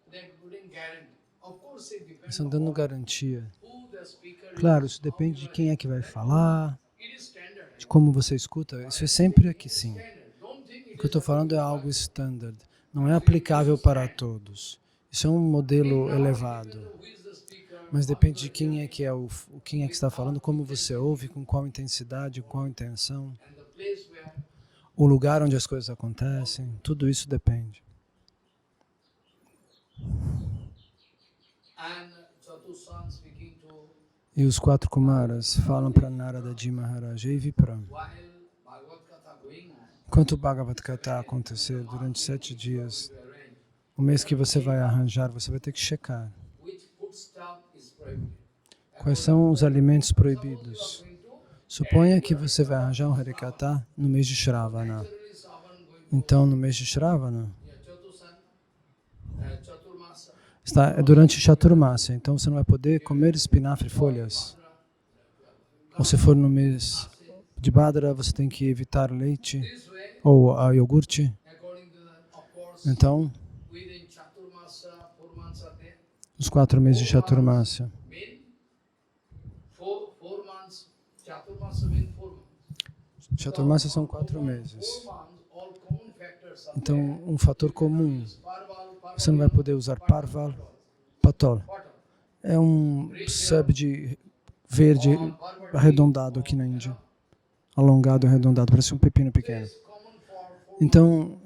[SPEAKER 1] They're putting guarantee. Of course, it depends
[SPEAKER 2] Estão dando
[SPEAKER 1] upon
[SPEAKER 2] garantia.
[SPEAKER 1] who the speaker
[SPEAKER 2] Claro,
[SPEAKER 1] is.
[SPEAKER 2] isso depende de quem é que vai falar,
[SPEAKER 1] It is standard.
[SPEAKER 2] de como você escuta. Isso é sempre aqui, sim.
[SPEAKER 1] Standard. Don't think
[SPEAKER 2] O
[SPEAKER 1] it
[SPEAKER 2] que eu estou
[SPEAKER 1] is
[SPEAKER 2] falando é algo standard. Não é aplicável para todos. Isso é um modelo elevado.
[SPEAKER 1] who is the speaker.
[SPEAKER 2] Mas depende de quem é que quem é que está falando, como você ouve, com qual intensidade, com qual intenção,
[SPEAKER 1] And the place where.
[SPEAKER 2] o lugar onde as coisas acontecem. Tudo isso depende.
[SPEAKER 1] And Chatushan speaking to
[SPEAKER 2] E os 4 Kumaras falam para Narada Ji Maharaj e Vipra.
[SPEAKER 1] while Bhagavad Katha going on.
[SPEAKER 2] Enquanto o Bhagavad Gita acontecer durante 7 dias, o mês que você vai arranjar, você vai ter que checar
[SPEAKER 1] Which foodstuff is prohibited.
[SPEAKER 2] quais são os alimentos proibidos. Suponha que você vai arranjar um Harikata no mês de Shravana. Então, no mês de Shravana, é durante Chaturmasa, então você não vai poder comer espinafre e folhas. Ou se for no mês de Bhadra, você tem que evitar leite ou iogurte. Então, os 4 meses de Chaturmasa. Chaturmasa são 4 meses. Então, um fator comum, você não vai poder usar parval, patol. É um sabde verde arredondado aqui na Índia. Alongado, arredondado, parece um pepino pequeno. Então,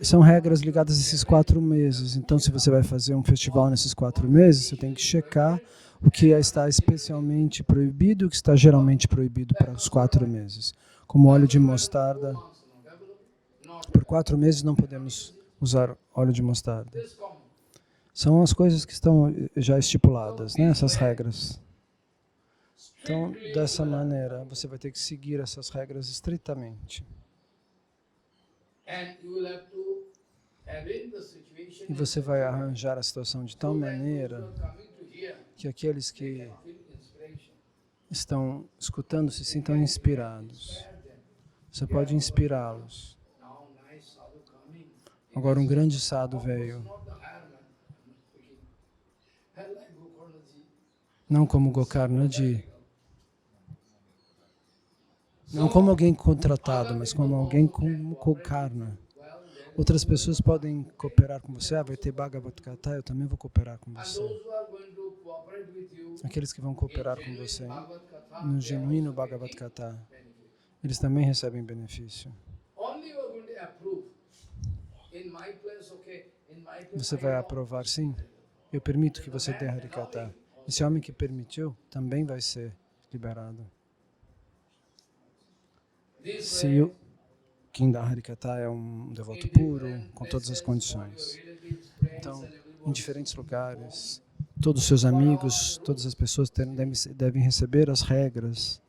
[SPEAKER 2] são regras ligadas a esses 4 meses. Então, se você vai fazer um festival nesses 4 meses, você tem que checar o que está especialmente proibido e o que está geralmente proibido para os 4 meses. Como óleo de mostarda. Por 4 meses não podemos usar óleo de mostarda. São as coisas que estão já estipuladas, né? Essas regras. Então, dessa maneira, você vai ter que seguir essas regras estritamente. E você vai arranjar a situação de tal maneira que aqueles que estão escutando se sintam inspirados. Você pode inspirá-los. Agora um grande sadhu veio. Não como Gokarnaji. Não como alguém contratado, mas como alguém como Gokarna. Outras pessoas podem cooperar com você. Vai ter Bhagavad Gita, eu também vou cooperar com você. Aqueles que vão cooperar com você no genuíno Bhagavad Gita, eles também recebem benefício. Você vai aprovar, sim? Eu permito que você dê Harikata. Esse homem que permitiu também vai ser liberado. Se quem dá Harikata é um devoto puro, com todas as condições. Então, em diferentes lugares, todos os seus amigos, todas as pessoas devem receber as regras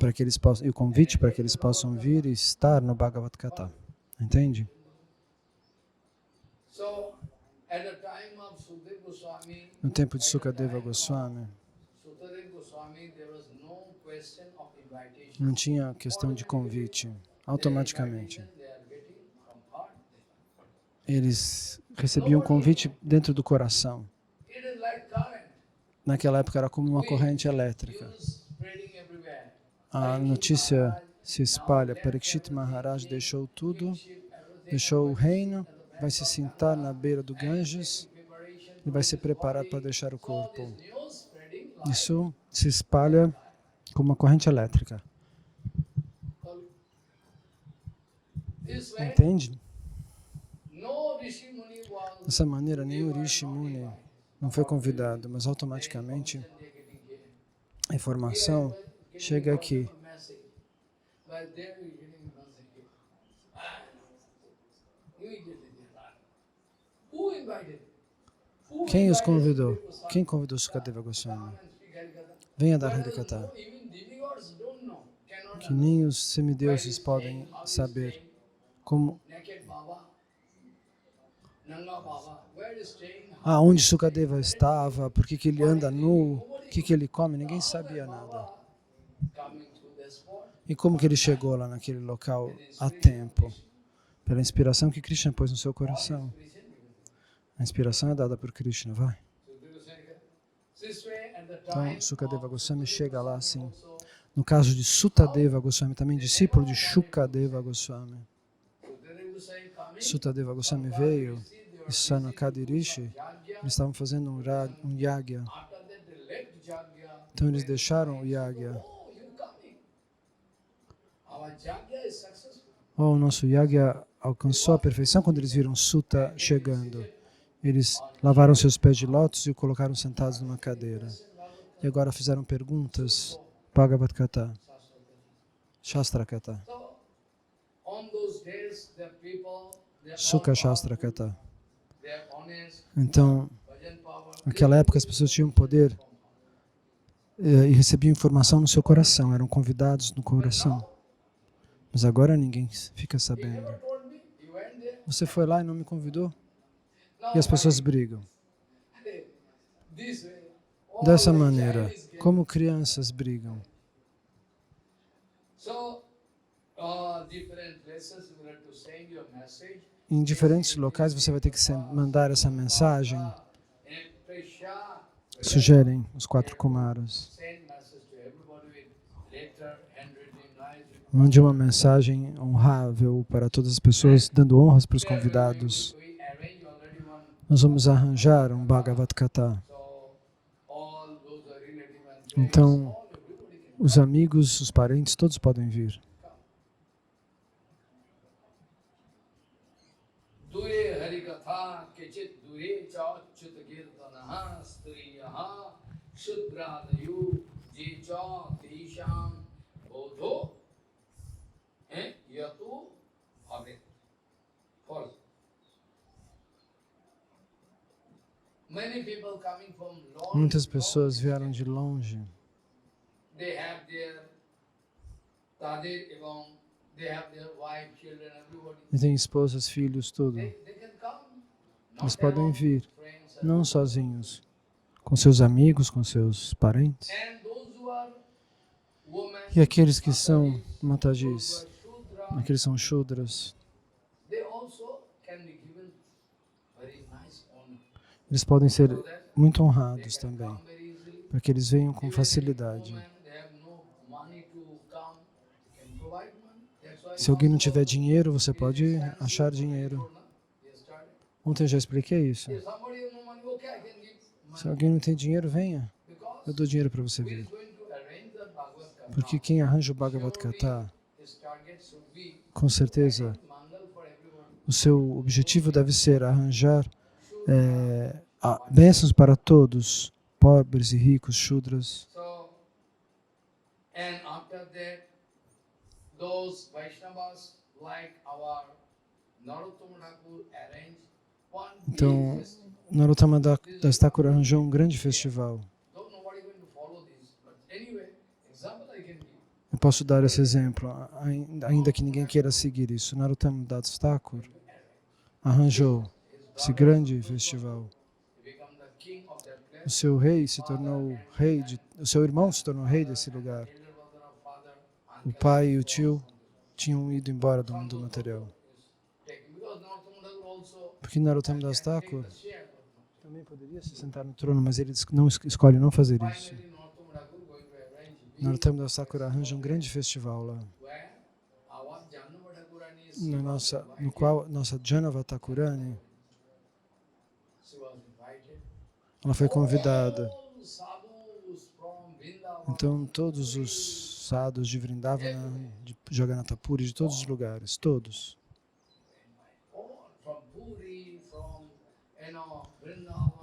[SPEAKER 2] para que eles possam, e o convite para que eles possam vir e estar no Bhagavad Gita. Entende? No tempo de Sukadeva Goswami, não tinha questão de convite. Automaticamente, eles recebiam convite dentro do coração. Naquela época era como uma corrente elétrica. A notícia se espalha. Parikshit Maharaj deixou tudo, deixou o reino, vai se sentar na beira do Ganges e vai se preparar para deixar o corpo. Isso se espalha como uma corrente elétrica. Entende? Dessa maneira, nenhum Rishi Muni não foi convidado, mas automaticamente a informação chega aqui. Quem os convidou? Quem convidou Sukadeva Goswami? Venha dar Harikatha. Que nem os semideuses podem saber como aonde Sukadeva estava, por que ele anda nu, o que ele come, ninguém sabia nada. E como que ele chegou lá naquele local a tempo? Pela inspiração que Krishna pôs no seu coração. A inspiração é dada por Krishna, vai. Então, Sukadeva Goswami chega lá assim. No caso de Sutadeva Goswami, também discípulo de Shukadeva Goswami. Sutadeva Goswami veio e Sanakadi Rishi, eles estavam fazendo um yagya. Então eles deixaram o yagya. O nosso yagya alcançou a perfeição quando eles viram Suta chegando. Eles lavaram seus pés de lótus e o colocaram sentados numa cadeira. E agora fizeram perguntas. Bhagavad Gita, Shastra Kata, Sukha Shastra Kata. Então, naquela época as pessoas tinham poder e recebiam informação no seu coração, eram convidados no coração. Mas agora ninguém fica sabendo. Você foi lá e não me convidou? E as pessoas brigam. Dessa maneira, como crianças brigam. Em diferentes locais você vai ter que mandar essa mensagem. Sugerem os 4 Kumaras. Mande uma mensagem honrável para todas as pessoas, dando honras para os convidados. Nós vamos arranjar um Bhagavad Gita. Então, os amigos, os parentes, todos podem vir. Muitas pessoas vieram de longe. E têm esposas, filhos, tudo. Eles podem vir, não sozinhos, com seus amigos, com seus parentes. E aqueles que são Matajis, aqueles que são Shudras, eles podem ser muito honrados também, para que eles venham com facilidade. Se alguém não tiver dinheiro, você pode achar dinheiro. Ontem eu já expliquei isso. Se alguém não tem dinheiro, venha. Eu dou dinheiro para você vir. Porque quem arranja o Bhagavad Gita, com certeza, o seu objetivo deve ser arranjar bênçãos para todos, pobres e ricos, Shudras. Então, Narottama Das Thakur arranjou um grande festival. Eu posso dar esse exemplo, ainda que ninguém queira seguir isso. Narottama Das Thakur arranjou esse grande festival. O seu rei se tornou rei, o seu irmão se tornou rei desse lugar. O pai e o tio tinham ido embora do mundo material. Porque Narottama Das Thakur também poderia se sentar no trono, mas ele escolhe não fazer isso. Narottama Das Thakur arranja um grande festival lá, no qual nossa Janava Thakurani, ela foi convidada. Então todos os sadhus de Vrindavana, de Jagannatha Puri, de todos os lugares, todos.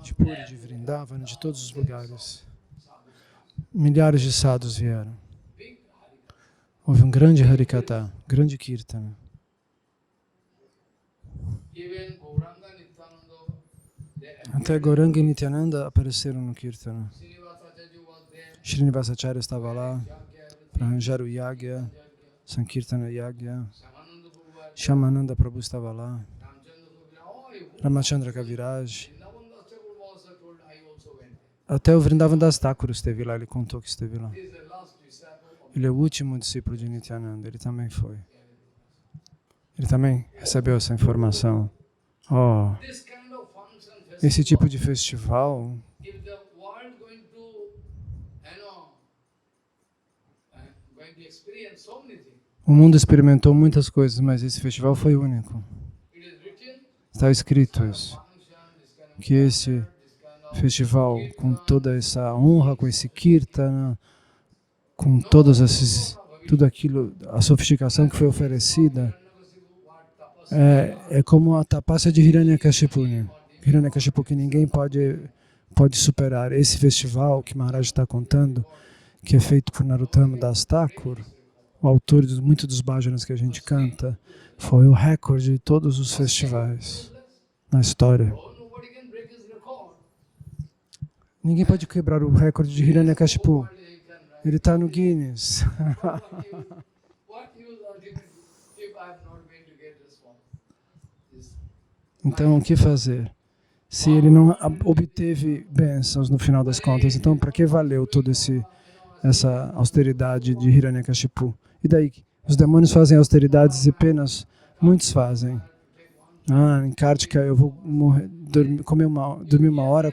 [SPEAKER 2] de Puri, de Vrindavana, de todos os lugares. Milhares de sadhus vieram. Houve um grande Harikata, grande Kirtana. Até Gauranga e Nityananda apareceram no Kirtana. Srinivasacharya estava lá para arranjar o Yagya, Sankirtana Yagya. Shyamananda Prabhu estava lá. Ramachandra Kaviraj. Até o Vrindavan Das Thakur esteve lá, ele contou que esteve lá. Ele é o último discípulo de Nityananda, ele também foi. Ele também recebeu essa informação. Oh, esse tipo de festival, o mundo experimentou muitas coisas, mas esse festival foi único. Está escrito isso, que esse festival, com toda essa honra, com esse kirtana, com todos esses, tudo aquilo, a sofisticação que foi oferecida, é como a tapasya de Hiranyakashipu, né? Hiranyakashipu que ninguém pode superar. Esse festival que Maharaj está contando, que é feito por Narottama Das Thakur, o autor de muitos dos bhajanas que a gente canta, foi o recorde de todos os festivais na história. Ninguém pode quebrar o recorde de Hiranyakashipu. Ele está no Guinness. Então, o que fazer? Se ele não obteve bênçãos no final das contas, então para que valeu toda essa austeridade de Hiranyakashipu? E daí? Os demônios fazem austeridades e apenas muitos fazem. Em Kartika eu vou morrer, dormir uma hora,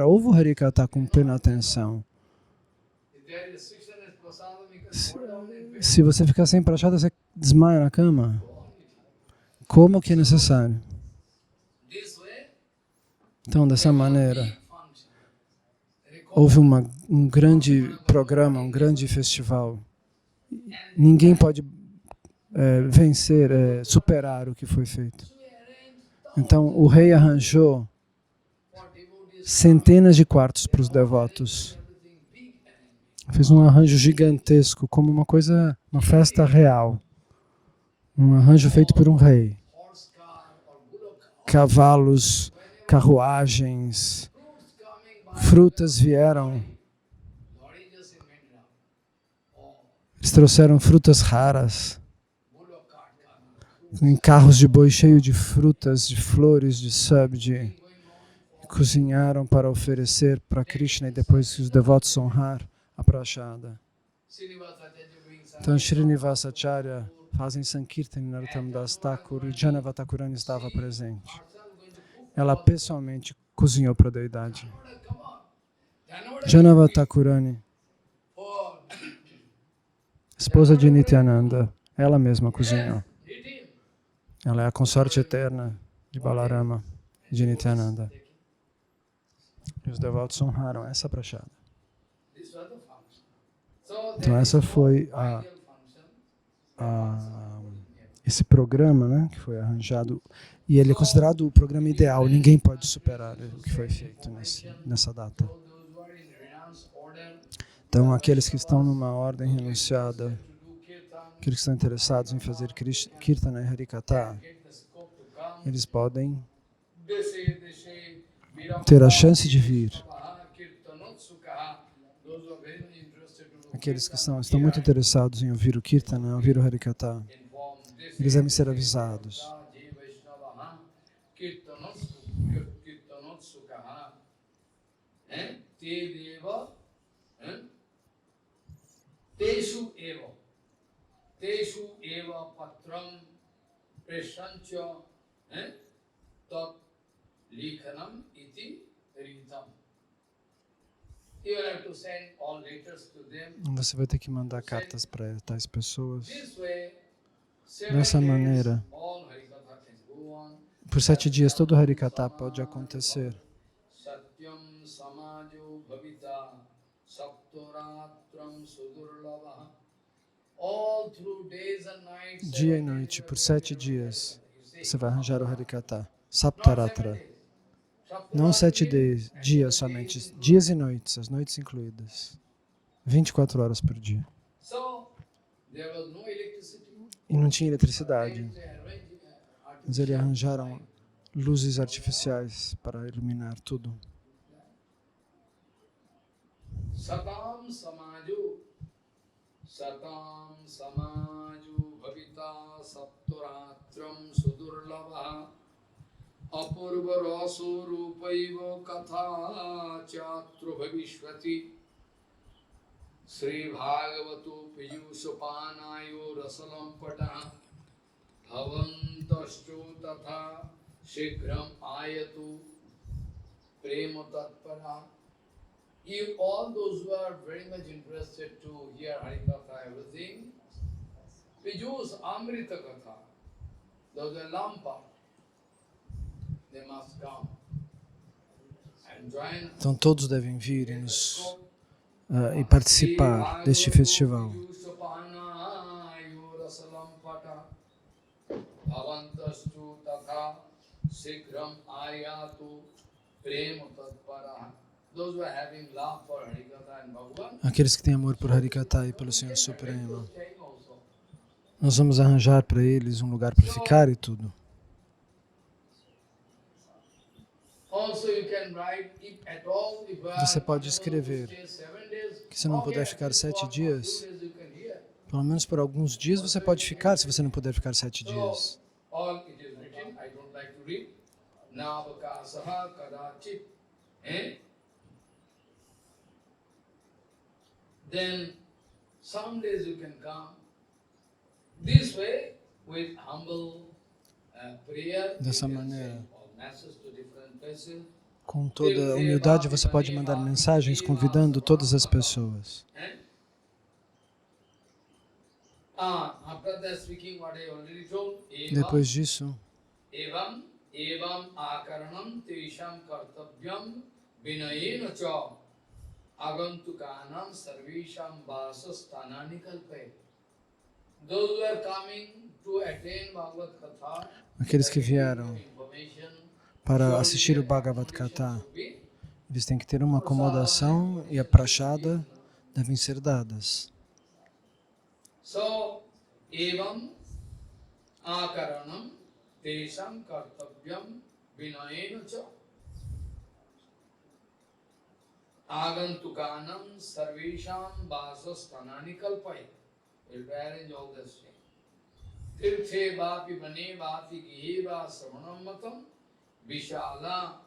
[SPEAKER 2] ou vou Harikata com plena atenção. Se você ficar sem prachada, você desmaia na cama. Como que é necessário? Então, dessa maneira, houve um grande programa, um grande festival. Ninguém pode vencer, superar o que foi feito. Então, o rei arranjou centenas de quartos para os devotos. Fez um arranjo gigantesco, como uma festa real. Um arranjo feito por um rei. Cavalos, carruagens, frutas vieram. Eles trouxeram frutas raras, em carros de boi cheio de frutas, de flores, de sabji. Cozinharam para oferecer para Krishna e depois os devotos honrar a prashada. Então, Srinivasacharya fazem Sankirtan em Narottama Das Thakur e Janava Thakurani estava presente. Ela pessoalmente cozinhou para a deidade. Janava Thakurani, esposa de Nityananda, ela mesma cozinhou. Ela é a consorte eterna de Balarama e de Nityananda. E os devotos honraram essa prashada. Então essa foi esse programa, né, que foi arranjado. E ele é considerado o programa ideal. Ninguém pode superar o que foi feito nessa data. Então aqueles que estão numa ordem renunciada, aqueles que estão interessados em fazer Kirtana e Harikata, eles podem ter a chance de vir. Aqueles que estão muito interessados em ouvir o Kirtana, ouvir o Harikata, eles devem ser avisados.
[SPEAKER 1] Teshu eva patram preshancha tat likhanam iti ritam. You will have to send all letters to them.
[SPEAKER 2] Você vai ter que mandar cartas para tais pessoas. Dessa maneira, por 7 dias todo Harikata pode acontecer.
[SPEAKER 1] Satyam samajo bhavita saptoratram sudurlabha.
[SPEAKER 2] Dia e noite, por 7 dias, você vai arranjar o Harikata. Saptaratra. Não 7 dias somente, dias e noites, as noites incluídas. 24 horas por dia. E não tinha eletricidade. Mas eles arranjaram luzes artificiais para iluminar tudo.
[SPEAKER 1] Satam samaju bhavita sapturatram sudurlabha apurva raso rupaiva katha chatru bhavishvati Sri Bhagavato piyusapanayo rasalam pata bhavantascho tatha shigram ayatu prema tatpara. If all those who are very much interested to hear Harikatha, everything, Pijus Amrita Katha, those are lampa, they must come and join us.
[SPEAKER 2] Então todos devem vir e participar deste festival.
[SPEAKER 1] Bhavantastu tatha sikhram ayatu prema tatpara. Those who are having love for Harikatha and Bhagavan,
[SPEAKER 2] Aqueles que têm amor por Harikatha e pelo Senhor Supremo. Nós vamos arranjar para eles um lugar para ficar e tudo. Você pode escrever que se não puder ficar 7 dias, pelo menos por alguns dias você pode ficar se você não puder ficar 7 dias.
[SPEAKER 1] Then some days you can come this way with humble prayer.
[SPEAKER 2] Dessa maneira,
[SPEAKER 1] Messages to different places.
[SPEAKER 2] com toda humildade, você pode mandar mensagens convidando todas as pessoas. Depois disso,
[SPEAKER 1] Evam akaranam tesham kartavyam vinayena cha agantukanam sarvesham vasastanani kalpe. Those who are coming to attend Bhagavad Katha,
[SPEAKER 2] aqueles que vieram para assistir o Bhagavad Gita, eles têm que ter uma acomodação e a prachada devem ser dadas.
[SPEAKER 1] So, evam akaranam tesham kartavyam vinayena cha agantukanam sarvesham vasastanani kalpai. We'll arrange all this thing. Tirthe vapi mane vapi gihe va samanam matam vishala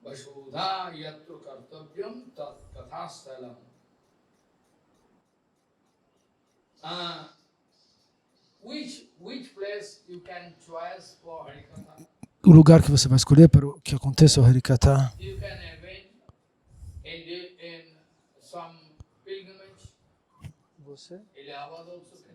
[SPEAKER 1] vasudha yatru kartavyam tat kathastalam. Which place you can choose for Harikatha?
[SPEAKER 2] O lugar que você vai escolher para que aconteça o Harikatha,
[SPEAKER 1] You can arrange in some pilgrimage.
[SPEAKER 2] você
[SPEAKER 1] Allahabad also can.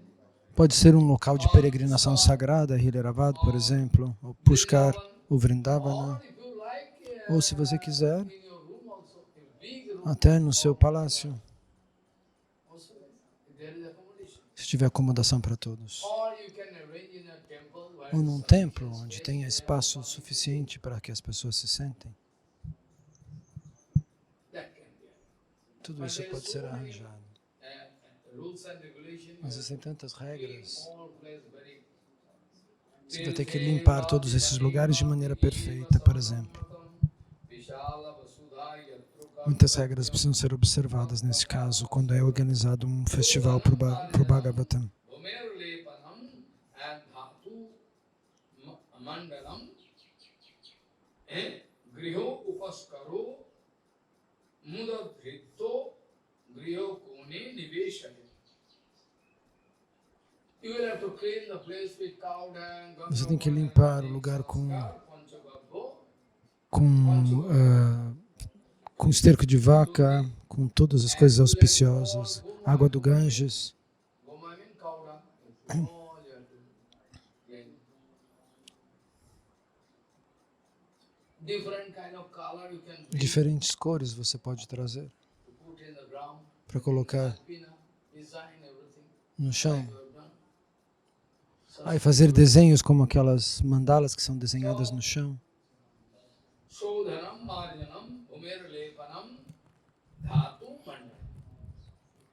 [SPEAKER 2] pode ser um local de peregrinação sagrada, Hyderabad, por exemplo, ou Pushkar, ou Vrindavana,
[SPEAKER 1] Or if you like,
[SPEAKER 2] ou se você quiser,
[SPEAKER 1] in your room also, a big room
[SPEAKER 2] até no seu palácio,
[SPEAKER 1] also, there is accommodation.
[SPEAKER 2] se tiver acomodação para todos.
[SPEAKER 1] Or you can arrange in a temple where
[SPEAKER 2] Ou num templo onde tenha espaço suficiente para que as pessoas se sentem.
[SPEAKER 1] that can be.
[SPEAKER 2] Tudo isso pode ser arranjado.
[SPEAKER 1] Rules and regulations.
[SPEAKER 2] Mas existem tantas regras.
[SPEAKER 1] All place very.
[SPEAKER 2] Você vai ter que limpar todos esses lugares de maneira perfeita, por exemplo. Muitas regras precisam ser observadas nesse caso, quando é organizado um festival para o Bhagavatam.
[SPEAKER 1] Griho upaskaro mudadhrito griho kone niveshaya. You will have to clean the place with cow dung.
[SPEAKER 2] Você tem que limpar o lugar com esterco de vaca, com todas as coisas auspiciosas, água do Ganges.
[SPEAKER 1] Goma means cow dung. All you have to clean. Different kind of color you can bring
[SPEAKER 2] Diferentes cores você pode trazer
[SPEAKER 1] to put in the ground.
[SPEAKER 2] para colocar
[SPEAKER 1] Design everything.
[SPEAKER 2] no chão.
[SPEAKER 1] You have done.
[SPEAKER 2] E fazer desenhos como aquelas mandalas que são desenhadas no chão.
[SPEAKER 1] Shodhanam marjanam umer lepanam dhatu mandala.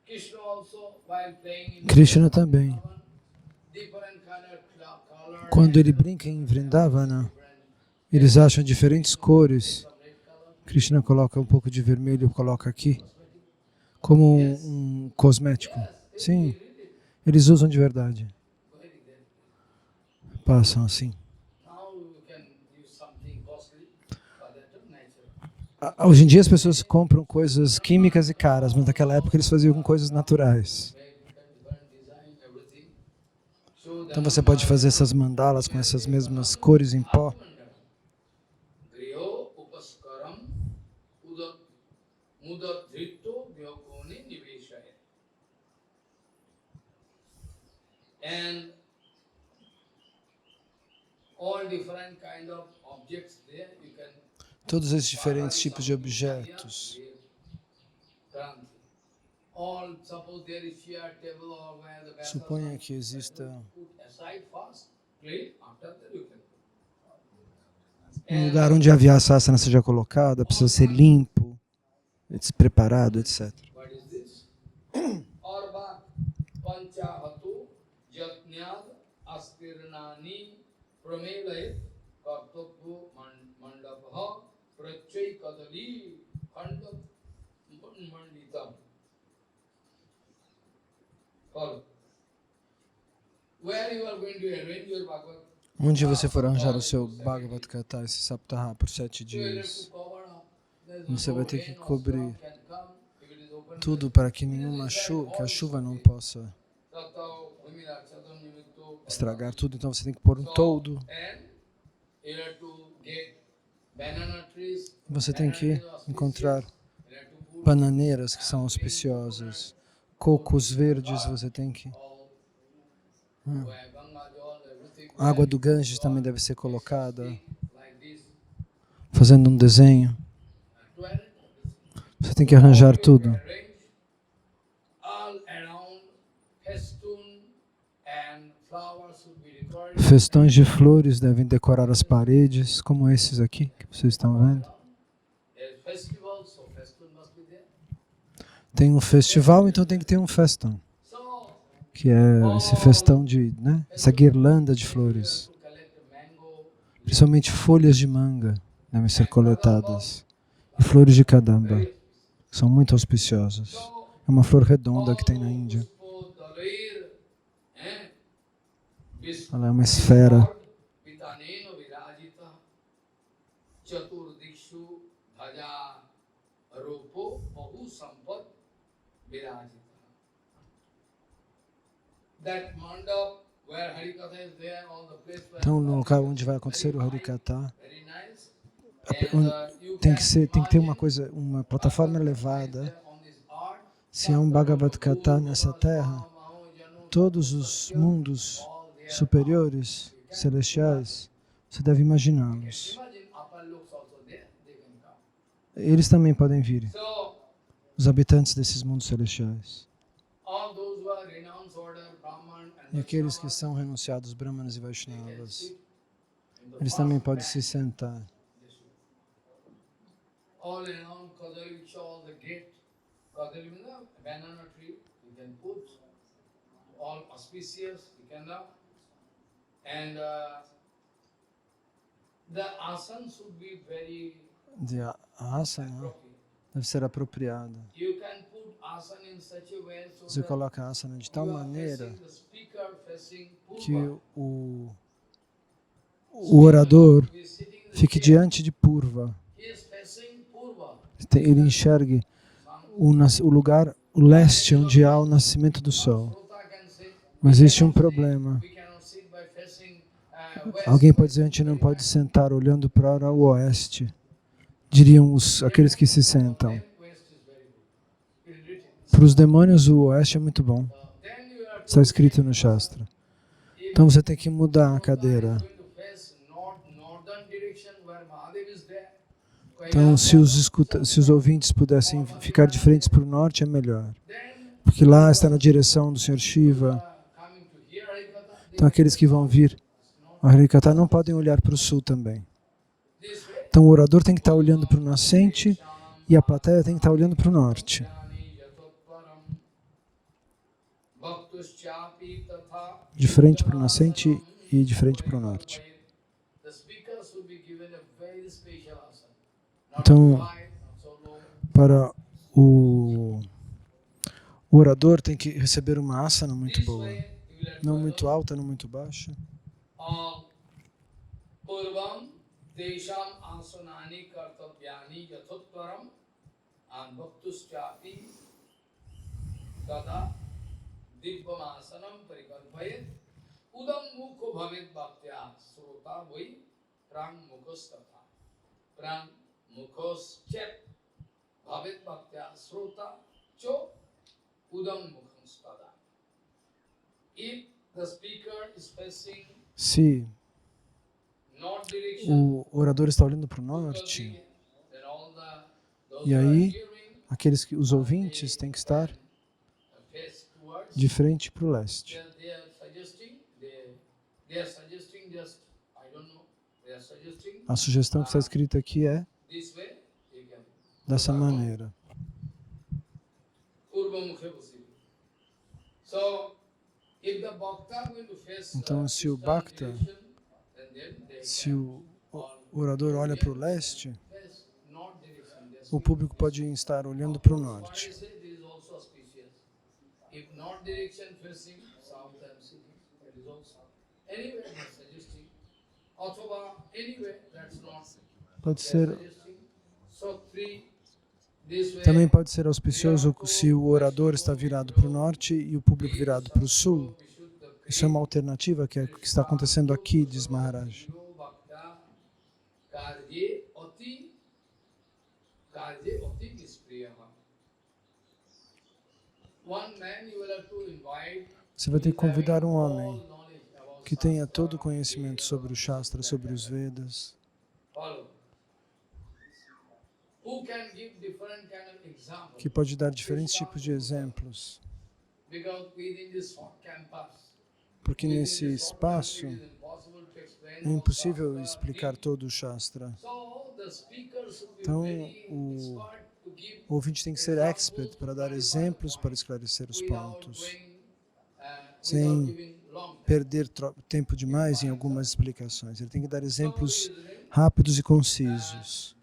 [SPEAKER 1] Krishna also, while playing in
[SPEAKER 2] Krishna também,
[SPEAKER 1] Vrindavan, different color
[SPEAKER 2] quando ele brinca em Vrindavana, eles acham diferentes cores. Krishna coloca um pouco de vermelho, coloca aqui, como um cosmético. Sim, eles usam de verdade. Passam assim. Hoje em dia as pessoas compram coisas químicas e caras, mas naquela época eles faziam com coisas naturais. Então você pode fazer essas mandalas com essas mesmas cores em pó.
[SPEAKER 1] And all different kind of objects there you can
[SPEAKER 2] Todos esses diferentes tipos de objetos. Suponha que exista um lugar onde a vyasasana seja colocada, precisa ser limpo, preparado, etc. Onde você for arranjar o seu Bhagavad Gita, esse Saptaha, por 7 dias, você vai ter que cobrir tudo para que que a chuva não possa estragar tudo. Então você tem que pôr um toldo. Você tem que encontrar bananeiras que são auspiciosas, cocos verdes você tem que... A água do Ganges também deve ser colocada, fazendo um desenho. Você tem que arranjar tudo. Festões de flores devem decorar as paredes, como esses aqui que vocês estão vendo. Tem um festival, então tem que ter um festão, que é esse festão de, né, essa guirlanda de flores. Principalmente folhas de manga devem ser coletadas e flores de kadamba, que são muito auspiciosas. É uma flor redonda que tem na Índia. Ela é uma esfera. Então, no local onde vai acontecer o Harikatha, tem que ter uma plataforma elevada. Se há um Bhagavad Gita nessa terra, todos os mundos superiores, celestiais, você deve imaginá-los. Eles também podem vir, os habitantes desses mundos celestiais. E aqueles que são renunciados, Brahmanas e Vaishnavas, eles também podem se sentar. De asana deve ser apropriada. Você coloca a asana de tal maneira que o orador fique diante de Purva. Ele enxergue o lugar, o leste, onde há o nascimento do sol. Mas existe um problema. Alguém pode dizer que a gente não pode sentar olhando para o oeste. Diriam aqueles que se sentam. Para os demônios, o oeste é muito bom. Está escrito no Shastra. Então você tem que mudar a cadeira. Então, se os ouvintes pudessem ficar de frente para o norte, é melhor. Porque lá está na direção do Sr. Shiva. Então, aqueles que vão vir a Harikatha não podem olhar para o sul também. Então o orador tem que estar olhando para o nascente e a plateia tem que estar olhando para o norte. De frente para o nascente e de frente para o norte. Então, para o orador tem que receber uma asana muito boa. Não muito alta, não muito baixa.
[SPEAKER 1] Purvam desham asanani kartavyani yathotvaram bhaktuschati tada dibbamasanam parikalpayet udam mukho bhavet bhaktya srota vai prang mukhostata prang mukhoschet bhavet bhaktya srota cho udam mukhostada. If the speaker is facing
[SPEAKER 2] Se o orador está olhando para o norte, e aí os ouvintes têm que estar de frente para o leste. A sugestão que está escrita aqui é dessa maneira. Então, se o Bhakta, se o orador olha para o leste, o público pode estar olhando para o norte. Pode ser. Também pode ser auspicioso se o orador está virado para o norte e o público virado para o sul. Isso é uma alternativa que está acontecendo aqui, diz Maharaj. Você vai ter que convidar um homem que tenha todo o conhecimento sobre o Shastra, sobre os Vedas, que pode dar diferentes tipos de exemplos. Porque nesse espaço é impossível explicar todo o Shastra. Então, o ouvinte tem que ser expert para dar exemplos, para esclarecer os pontos, sem perder tempo demais em algumas explicações. Ele tem que dar exemplos rápidos e concisos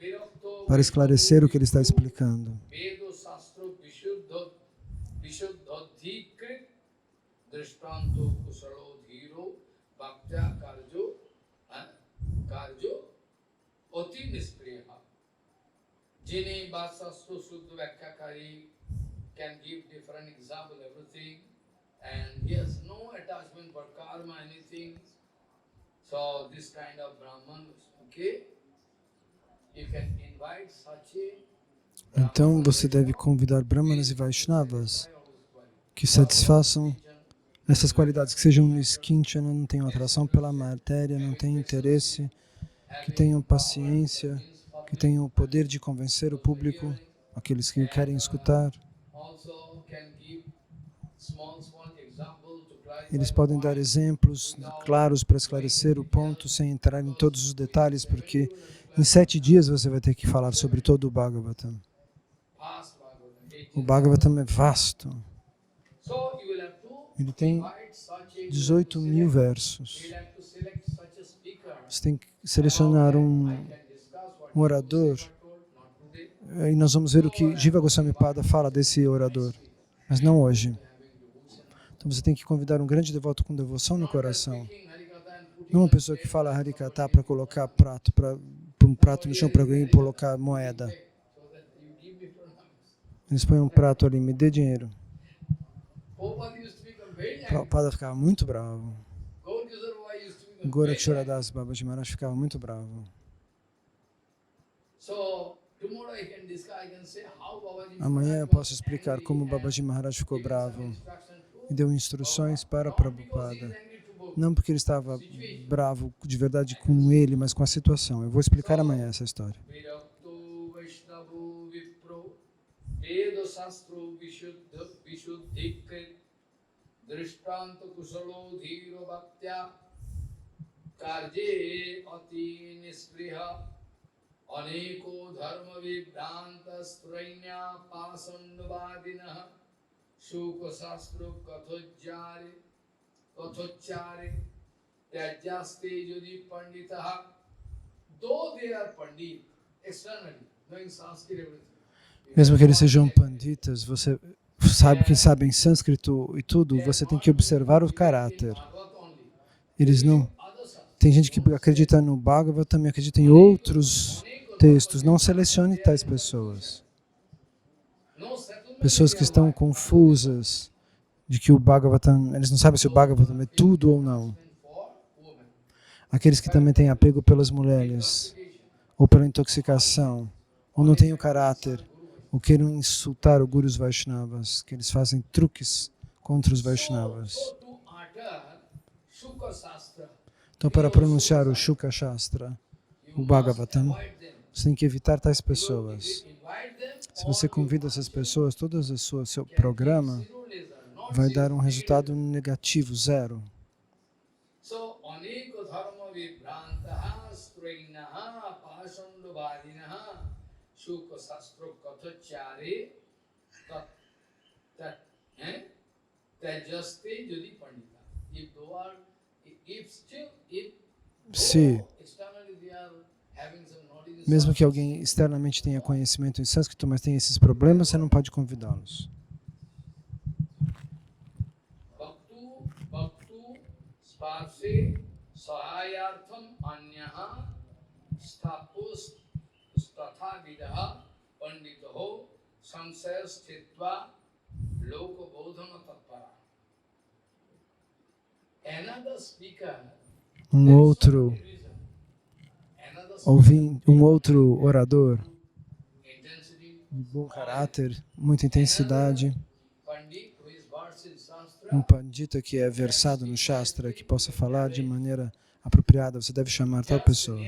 [SPEAKER 2] para esclarecer o que ele está explicando.
[SPEAKER 1] Jini Vasastro Suddha Vyakhyakari can give different example, everything, and he has no attachment for karma, anything. So this kind of Brahman, okay, you can invite such a.
[SPEAKER 2] Então você deve convidar Brahmanas e Vaishnavas que satisfaçam essas qualidades, que sejam niskinchana, não tenham atração pela matéria, não tenham interesse, que tenham paciência, que tenham o poder de convencer o público, aqueles que querem escutar. Eles podem dar exemplos claros para esclarecer o ponto sem entrar em todos os detalhes, porque em 7 dias você vai ter que falar sobre todo o Bhagavatam. O Bhagavatam é vasto. Ele tem 18.000 versos. Você tem que selecionar um orador, e nós vamos ver o que Jiva Goswami Pada fala desse orador, mas não hoje. Então você tem que convidar um grande devoto com devoção no coração. Não uma pessoa que fala Harikata para colocar um prato no chão para alguém colocar moeda. Eles põem um prato ali, me dê dinheiro. Prabhupada ficava muito bravo. Goraksharadas Babaji Maharaj ficava muito bravo. Amanhã eu posso explicar como Babaji Maharaj ficou bravo e deu instruções para Prabhupada. Não porque ele estava bravo de verdade com ele, mas com a situação. Eu vou explicar amanhã essa história.
[SPEAKER 1] Aneko dharma vibranta strainya pasandavadinah shuka sastra kathochare tyajaste yudi panditaha. Though they are pandit externally, knowing Sanskrit everything.
[SPEAKER 2] Mesmo que eles sejam panditas, você sabe que sabem sânscrito e tudo, você tem que observar o caráter. Eles não... Tem gente que acredita no Bhagavatam, também acredita em outros textos. Não selecione tais pessoas. Pessoas que estão confusas de que o Bhagavatam, eles não sabem se o Bhagavatam é tudo ou não. Aqueles que também têm apego pelas mulheres, ou pela intoxicação, ou não têm o caráter, ou queiram insultar o Gurus Vaishnavas, que eles fazem truques contra os Vaishnavas. Então, para pronunciar o Shuka Shastra, o Bhagavatam, você tem que evitar tais pessoas. Se você convida essas pessoas, todo o seu programa vai dar um resultado negativo, zero. Se, mesmo que alguém externamente tenha conhecimento em sânscrito, mas tenha esses problemas, você não pode convidá-los. Um outro orador de bom caráter, muita intensidade, um pandita que é versado no Shastra, que possa falar de maneira apropriada, você deve chamar tal pessoa.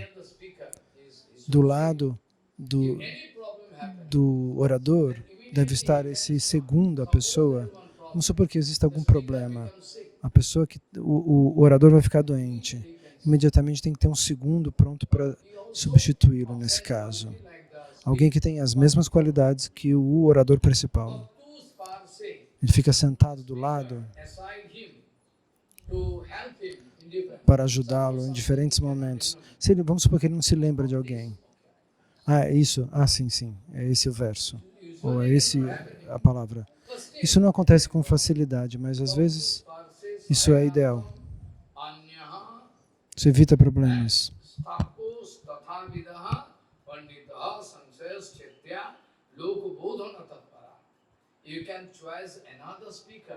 [SPEAKER 2] Do lado do orador deve estar esse segundo, a pessoa. Vamos supor que exista algum problema. A pessoa que o orador vai ficar doente. Imediatamente tem que ter um segundo pronto para substituí-lo nesse caso. Alguém que tem as mesmas qualidades que o orador principal. Ele fica sentado do lado para ajudá-lo em diferentes momentos. Vamos supor que ele não se lembra de alguém. É isso? Sim, é esse o verso. Ou é esse a palavra. Isso não acontece com facilidade, mas às vezes isso é ideal. Isso evita problemas.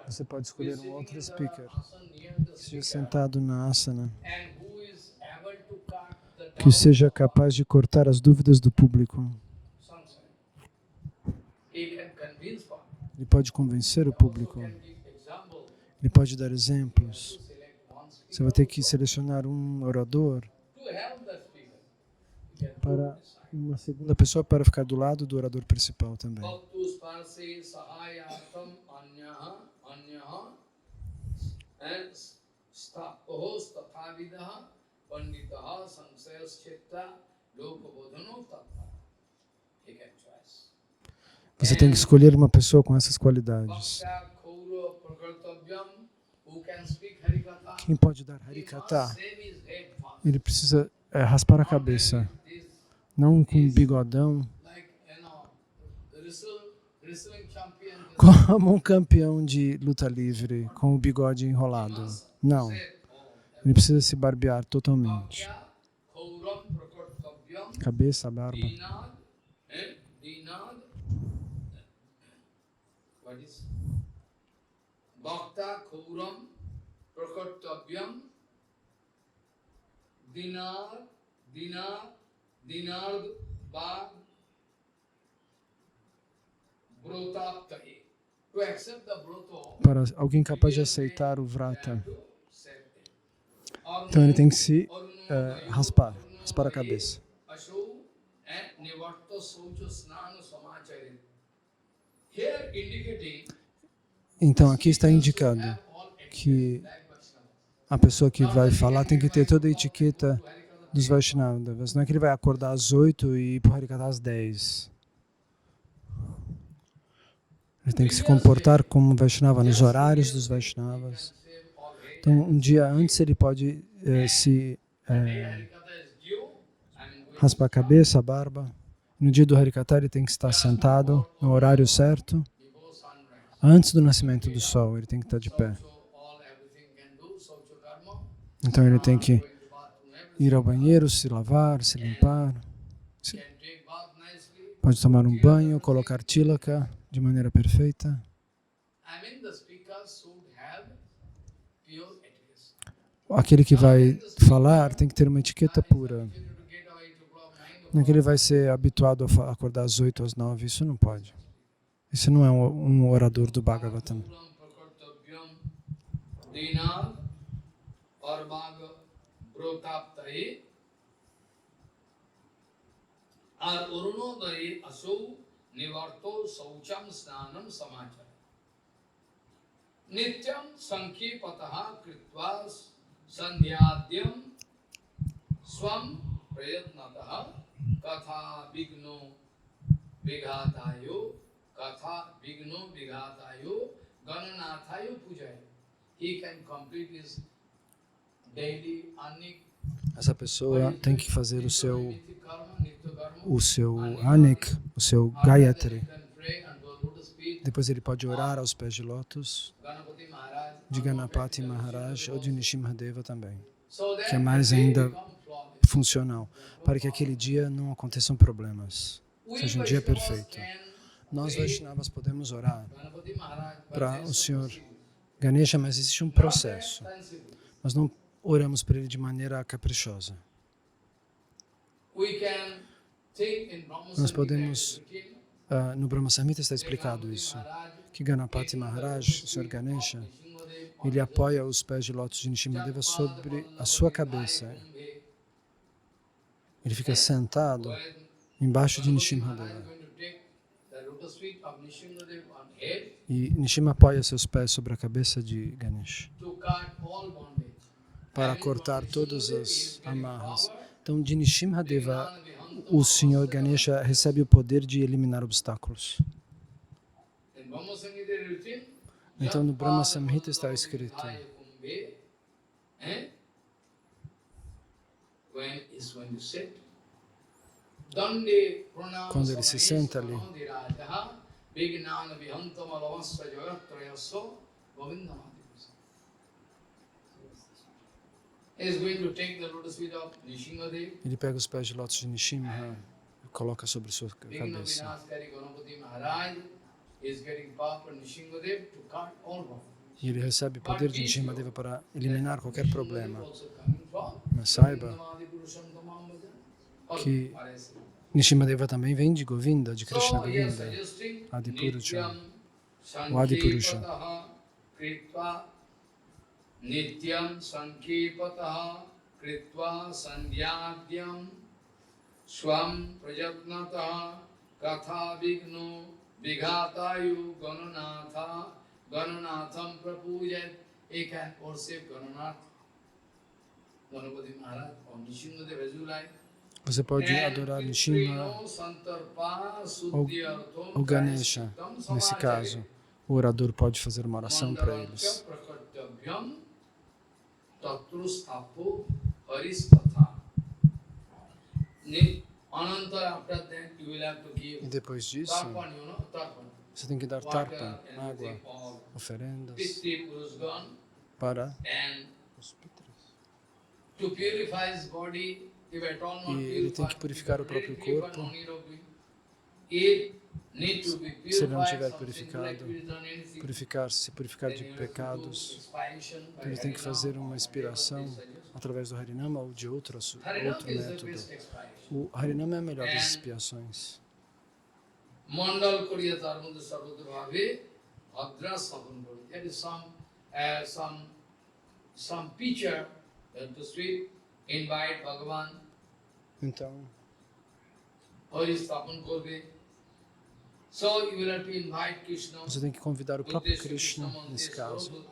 [SPEAKER 2] Você pode escolher um outro speaker que esteja sentado na asana, que seja capaz de cortar as dúvidas do público. Ele pode convencer o público. Ele pode dar exemplos. Você vai ter que selecionar um orador para uma segunda pessoa para ficar do lado do orador principal também. Você tem que escolher uma pessoa com essas qualidades. Quem pode dar Harikata? Ele precisa raspar a cabeça. Não com um bigodão. Como um campeão de luta livre, com o bigode enrolado. Não. Ele precisa se barbear totalmente. Cabeça, barba. Bhakta Kauram Prakartavyam Dinar Bhag Brotaptahi. Para alguém capaz de aceitar o vrata. Então ele tem que se raspar a cabeça. Então aqui está indicado que a pessoa que vai falar tem que ter toda a etiqueta dos Vaishnavas. Não é que ele vai acordar às 8 e ir para o Harikatha às 10. Ele tem que se comportar como Vaishnava nos horários dos Vaishnavas. Então, um dia antes ele pode raspar a cabeça, a barba. No dia do Harikatha ele tem que estar sentado no horário certo. Antes do nascimento do sol, ele tem que estar de pé. Então ele tem que ir ao banheiro, se lavar, se limpar. Pode tomar um banho, colocar tilaka de maneira perfeita. Aquele que vai falar tem que ter uma etiqueta pura. Não é que ele vai ser habituado a acordar às 8, às 9, isso não pode. Isso não é um orador do Bhagavatam.
[SPEAKER 1] Nityam sankipataha kritva sandhyadyam swam prayatnataha katha vigno vighatayo gananathayo pujaya. He can complete his daily anik.
[SPEAKER 2] Essa pessoa tem que fazer o seu anik, o seu Gayatri. Depois ele pode orar aos pés de lótus de Ganapati Maharaj ou de Nrsimhadeva também, que é mais ainda funcional, para que aquele dia não aconteçam problemas, seja um dia perfeito. Nós Vaishnavas podemos orar para o Senhor Ganesha, mas existe um processo. Nós não oramos para ele de maneira caprichosa. Nós podemos, no Brahma Samhita está explicado isso, que Ganapati Maharaj, o Senhor Ganesha, ele apoia os pés de lótus de Nrsimhadeva sobre a sua cabeça. Ele fica sentado embaixo de Nrsimhadeva. E Nrsimha apoia seus pés sobre a cabeça de Ganesha para cortar todas as amarras. Então, de Nrsimhadeva, o Senhor Ganesha recebe o poder de eliminar obstáculos. Então, no Brahma Samhita está escrito: quando ele se senta ali, ele pega os pés de lótus de Nrsimha e coloca sobre sua cabeça. E ele recebe o poder de Nrsimhadeva para eliminar qualquer problema. Mas saiba que Nrsimhadeva também vem de Govinda, de Krishna Govinda, Adipurusha, o Adipurusha. Nityam sankipataha kritva sandhyadyam swam prajatnataha katha vigno vighatayu gananatham prapujat. He can worship Gananath, Ganapati Maharaj, or Nrsimhadeva as you like. Você pode adorar Nrsimha ou Ganesha. Nesse caso, o orador pode fazer uma oração para eles. E depois disso, você tem que dar tarpan, água, oferendas para os pitras. E ele tem que purificar o próprio corpo. Se ele não tiver purificado, se purificar de pecados, ele tem que fazer uma expiração através do Harinama ou de outro método. O Harinama é a melhor das expiações. Mandal Koriya Dharmada Sarvada Bhave Adra Sabundari. There is some picture that the street invite Bhagavan. Então, você tem que convidar o próprio Krishna nesse caso.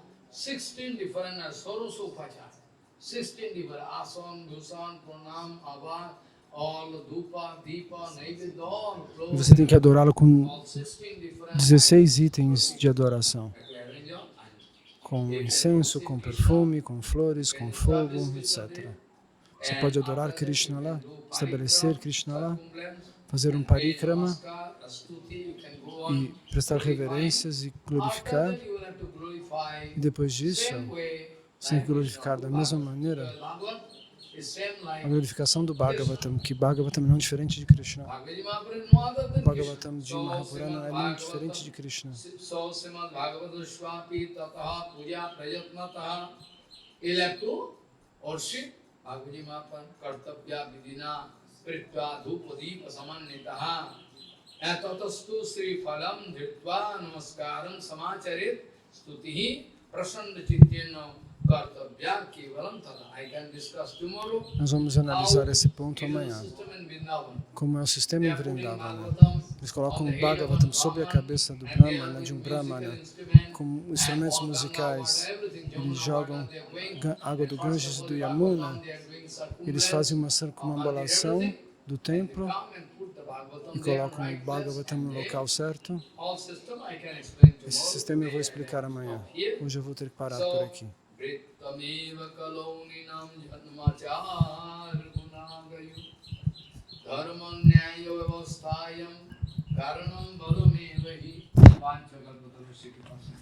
[SPEAKER 1] 16 different asan, bhusan, pranam, avan, all dhupa, deepa, naivedya, all
[SPEAKER 2] E
[SPEAKER 1] clothes,
[SPEAKER 2] você tem que adorá-lo com
[SPEAKER 1] all 16 different
[SPEAKER 2] 16 itens de adoração.
[SPEAKER 1] arrange on,
[SPEAKER 2] Com incenso, com perfume, com flores, com fogo, etc. Você pode adorar Krishna lá, estabelecer Krishna lá, fazer um parikrama e prestar reverências e glorificar. E depois disso, você tem que glorificar da mesma maneira a glorificação do Bhagavatam, que Bhagavatam não é diferente de Krishna. O Bhagavatam de Mahapurana é muito diferente de Krishna.
[SPEAKER 1] You'll have to worship Bhagavati Mahaprabhu Kartavya Vidina Pritva Dhupadeepa Samannitaha Tatastu Sri Phalam Dhritva Namaskaram Samacharit Stutihi Prasanda Chityena Kartavya Kevalam Tata. I can discuss tomorrow.
[SPEAKER 2] Nós vamos analisar esse ponto
[SPEAKER 1] It is
[SPEAKER 2] amanhã.
[SPEAKER 1] a system in Vrindavan.
[SPEAKER 2] Como é o sistema em Vrindavana.
[SPEAKER 1] Bhagavatam
[SPEAKER 2] Eles colocam
[SPEAKER 1] on
[SPEAKER 2] o
[SPEAKER 1] the head of
[SPEAKER 2] Bhagavatam
[SPEAKER 1] the
[SPEAKER 2] sobre a
[SPEAKER 1] Brahman,
[SPEAKER 2] cabeça do
[SPEAKER 1] and they
[SPEAKER 2] Brahmana,
[SPEAKER 1] are
[SPEAKER 2] de um
[SPEAKER 1] doing musical
[SPEAKER 2] Brahmana,
[SPEAKER 1] instruments,
[SPEAKER 2] com instrumentos
[SPEAKER 1] and all
[SPEAKER 2] musicais.
[SPEAKER 1] Ganga, everything,
[SPEAKER 2] Eles
[SPEAKER 1] Jamuna
[SPEAKER 2] jogam
[SPEAKER 1] water, they are going.
[SPEAKER 2] água do
[SPEAKER 1] And
[SPEAKER 2] Ganges
[SPEAKER 1] first
[SPEAKER 2] e
[SPEAKER 1] of
[SPEAKER 2] do
[SPEAKER 1] all,
[SPEAKER 2] Yamuna.
[SPEAKER 1] Bhagavatam, they are doing
[SPEAKER 2] Eles
[SPEAKER 1] circumambulance
[SPEAKER 2] fazem uma
[SPEAKER 1] of
[SPEAKER 2] circunambulação
[SPEAKER 1] everything,
[SPEAKER 2] do
[SPEAKER 1] and they
[SPEAKER 2] templo
[SPEAKER 1] come and put the Bhagavatam
[SPEAKER 2] e
[SPEAKER 1] there on
[SPEAKER 2] colocam o
[SPEAKER 1] right place,
[SPEAKER 2] Bhagavatam
[SPEAKER 1] and
[SPEAKER 2] no
[SPEAKER 1] they-
[SPEAKER 2] local certo.
[SPEAKER 1] all system I can explain tomorrow.
[SPEAKER 2] Esse sistema eu vou
[SPEAKER 1] Today I
[SPEAKER 2] explicar
[SPEAKER 1] can
[SPEAKER 2] amanhã.
[SPEAKER 1] stop here.
[SPEAKER 2] Hoje eu vou ter que parar por aqui.
[SPEAKER 1] Vrittameva kalauninam janmachar gunagayu dharmanyaya vyavasthayam karanam balamevahi panchakalpatarusya kipasam.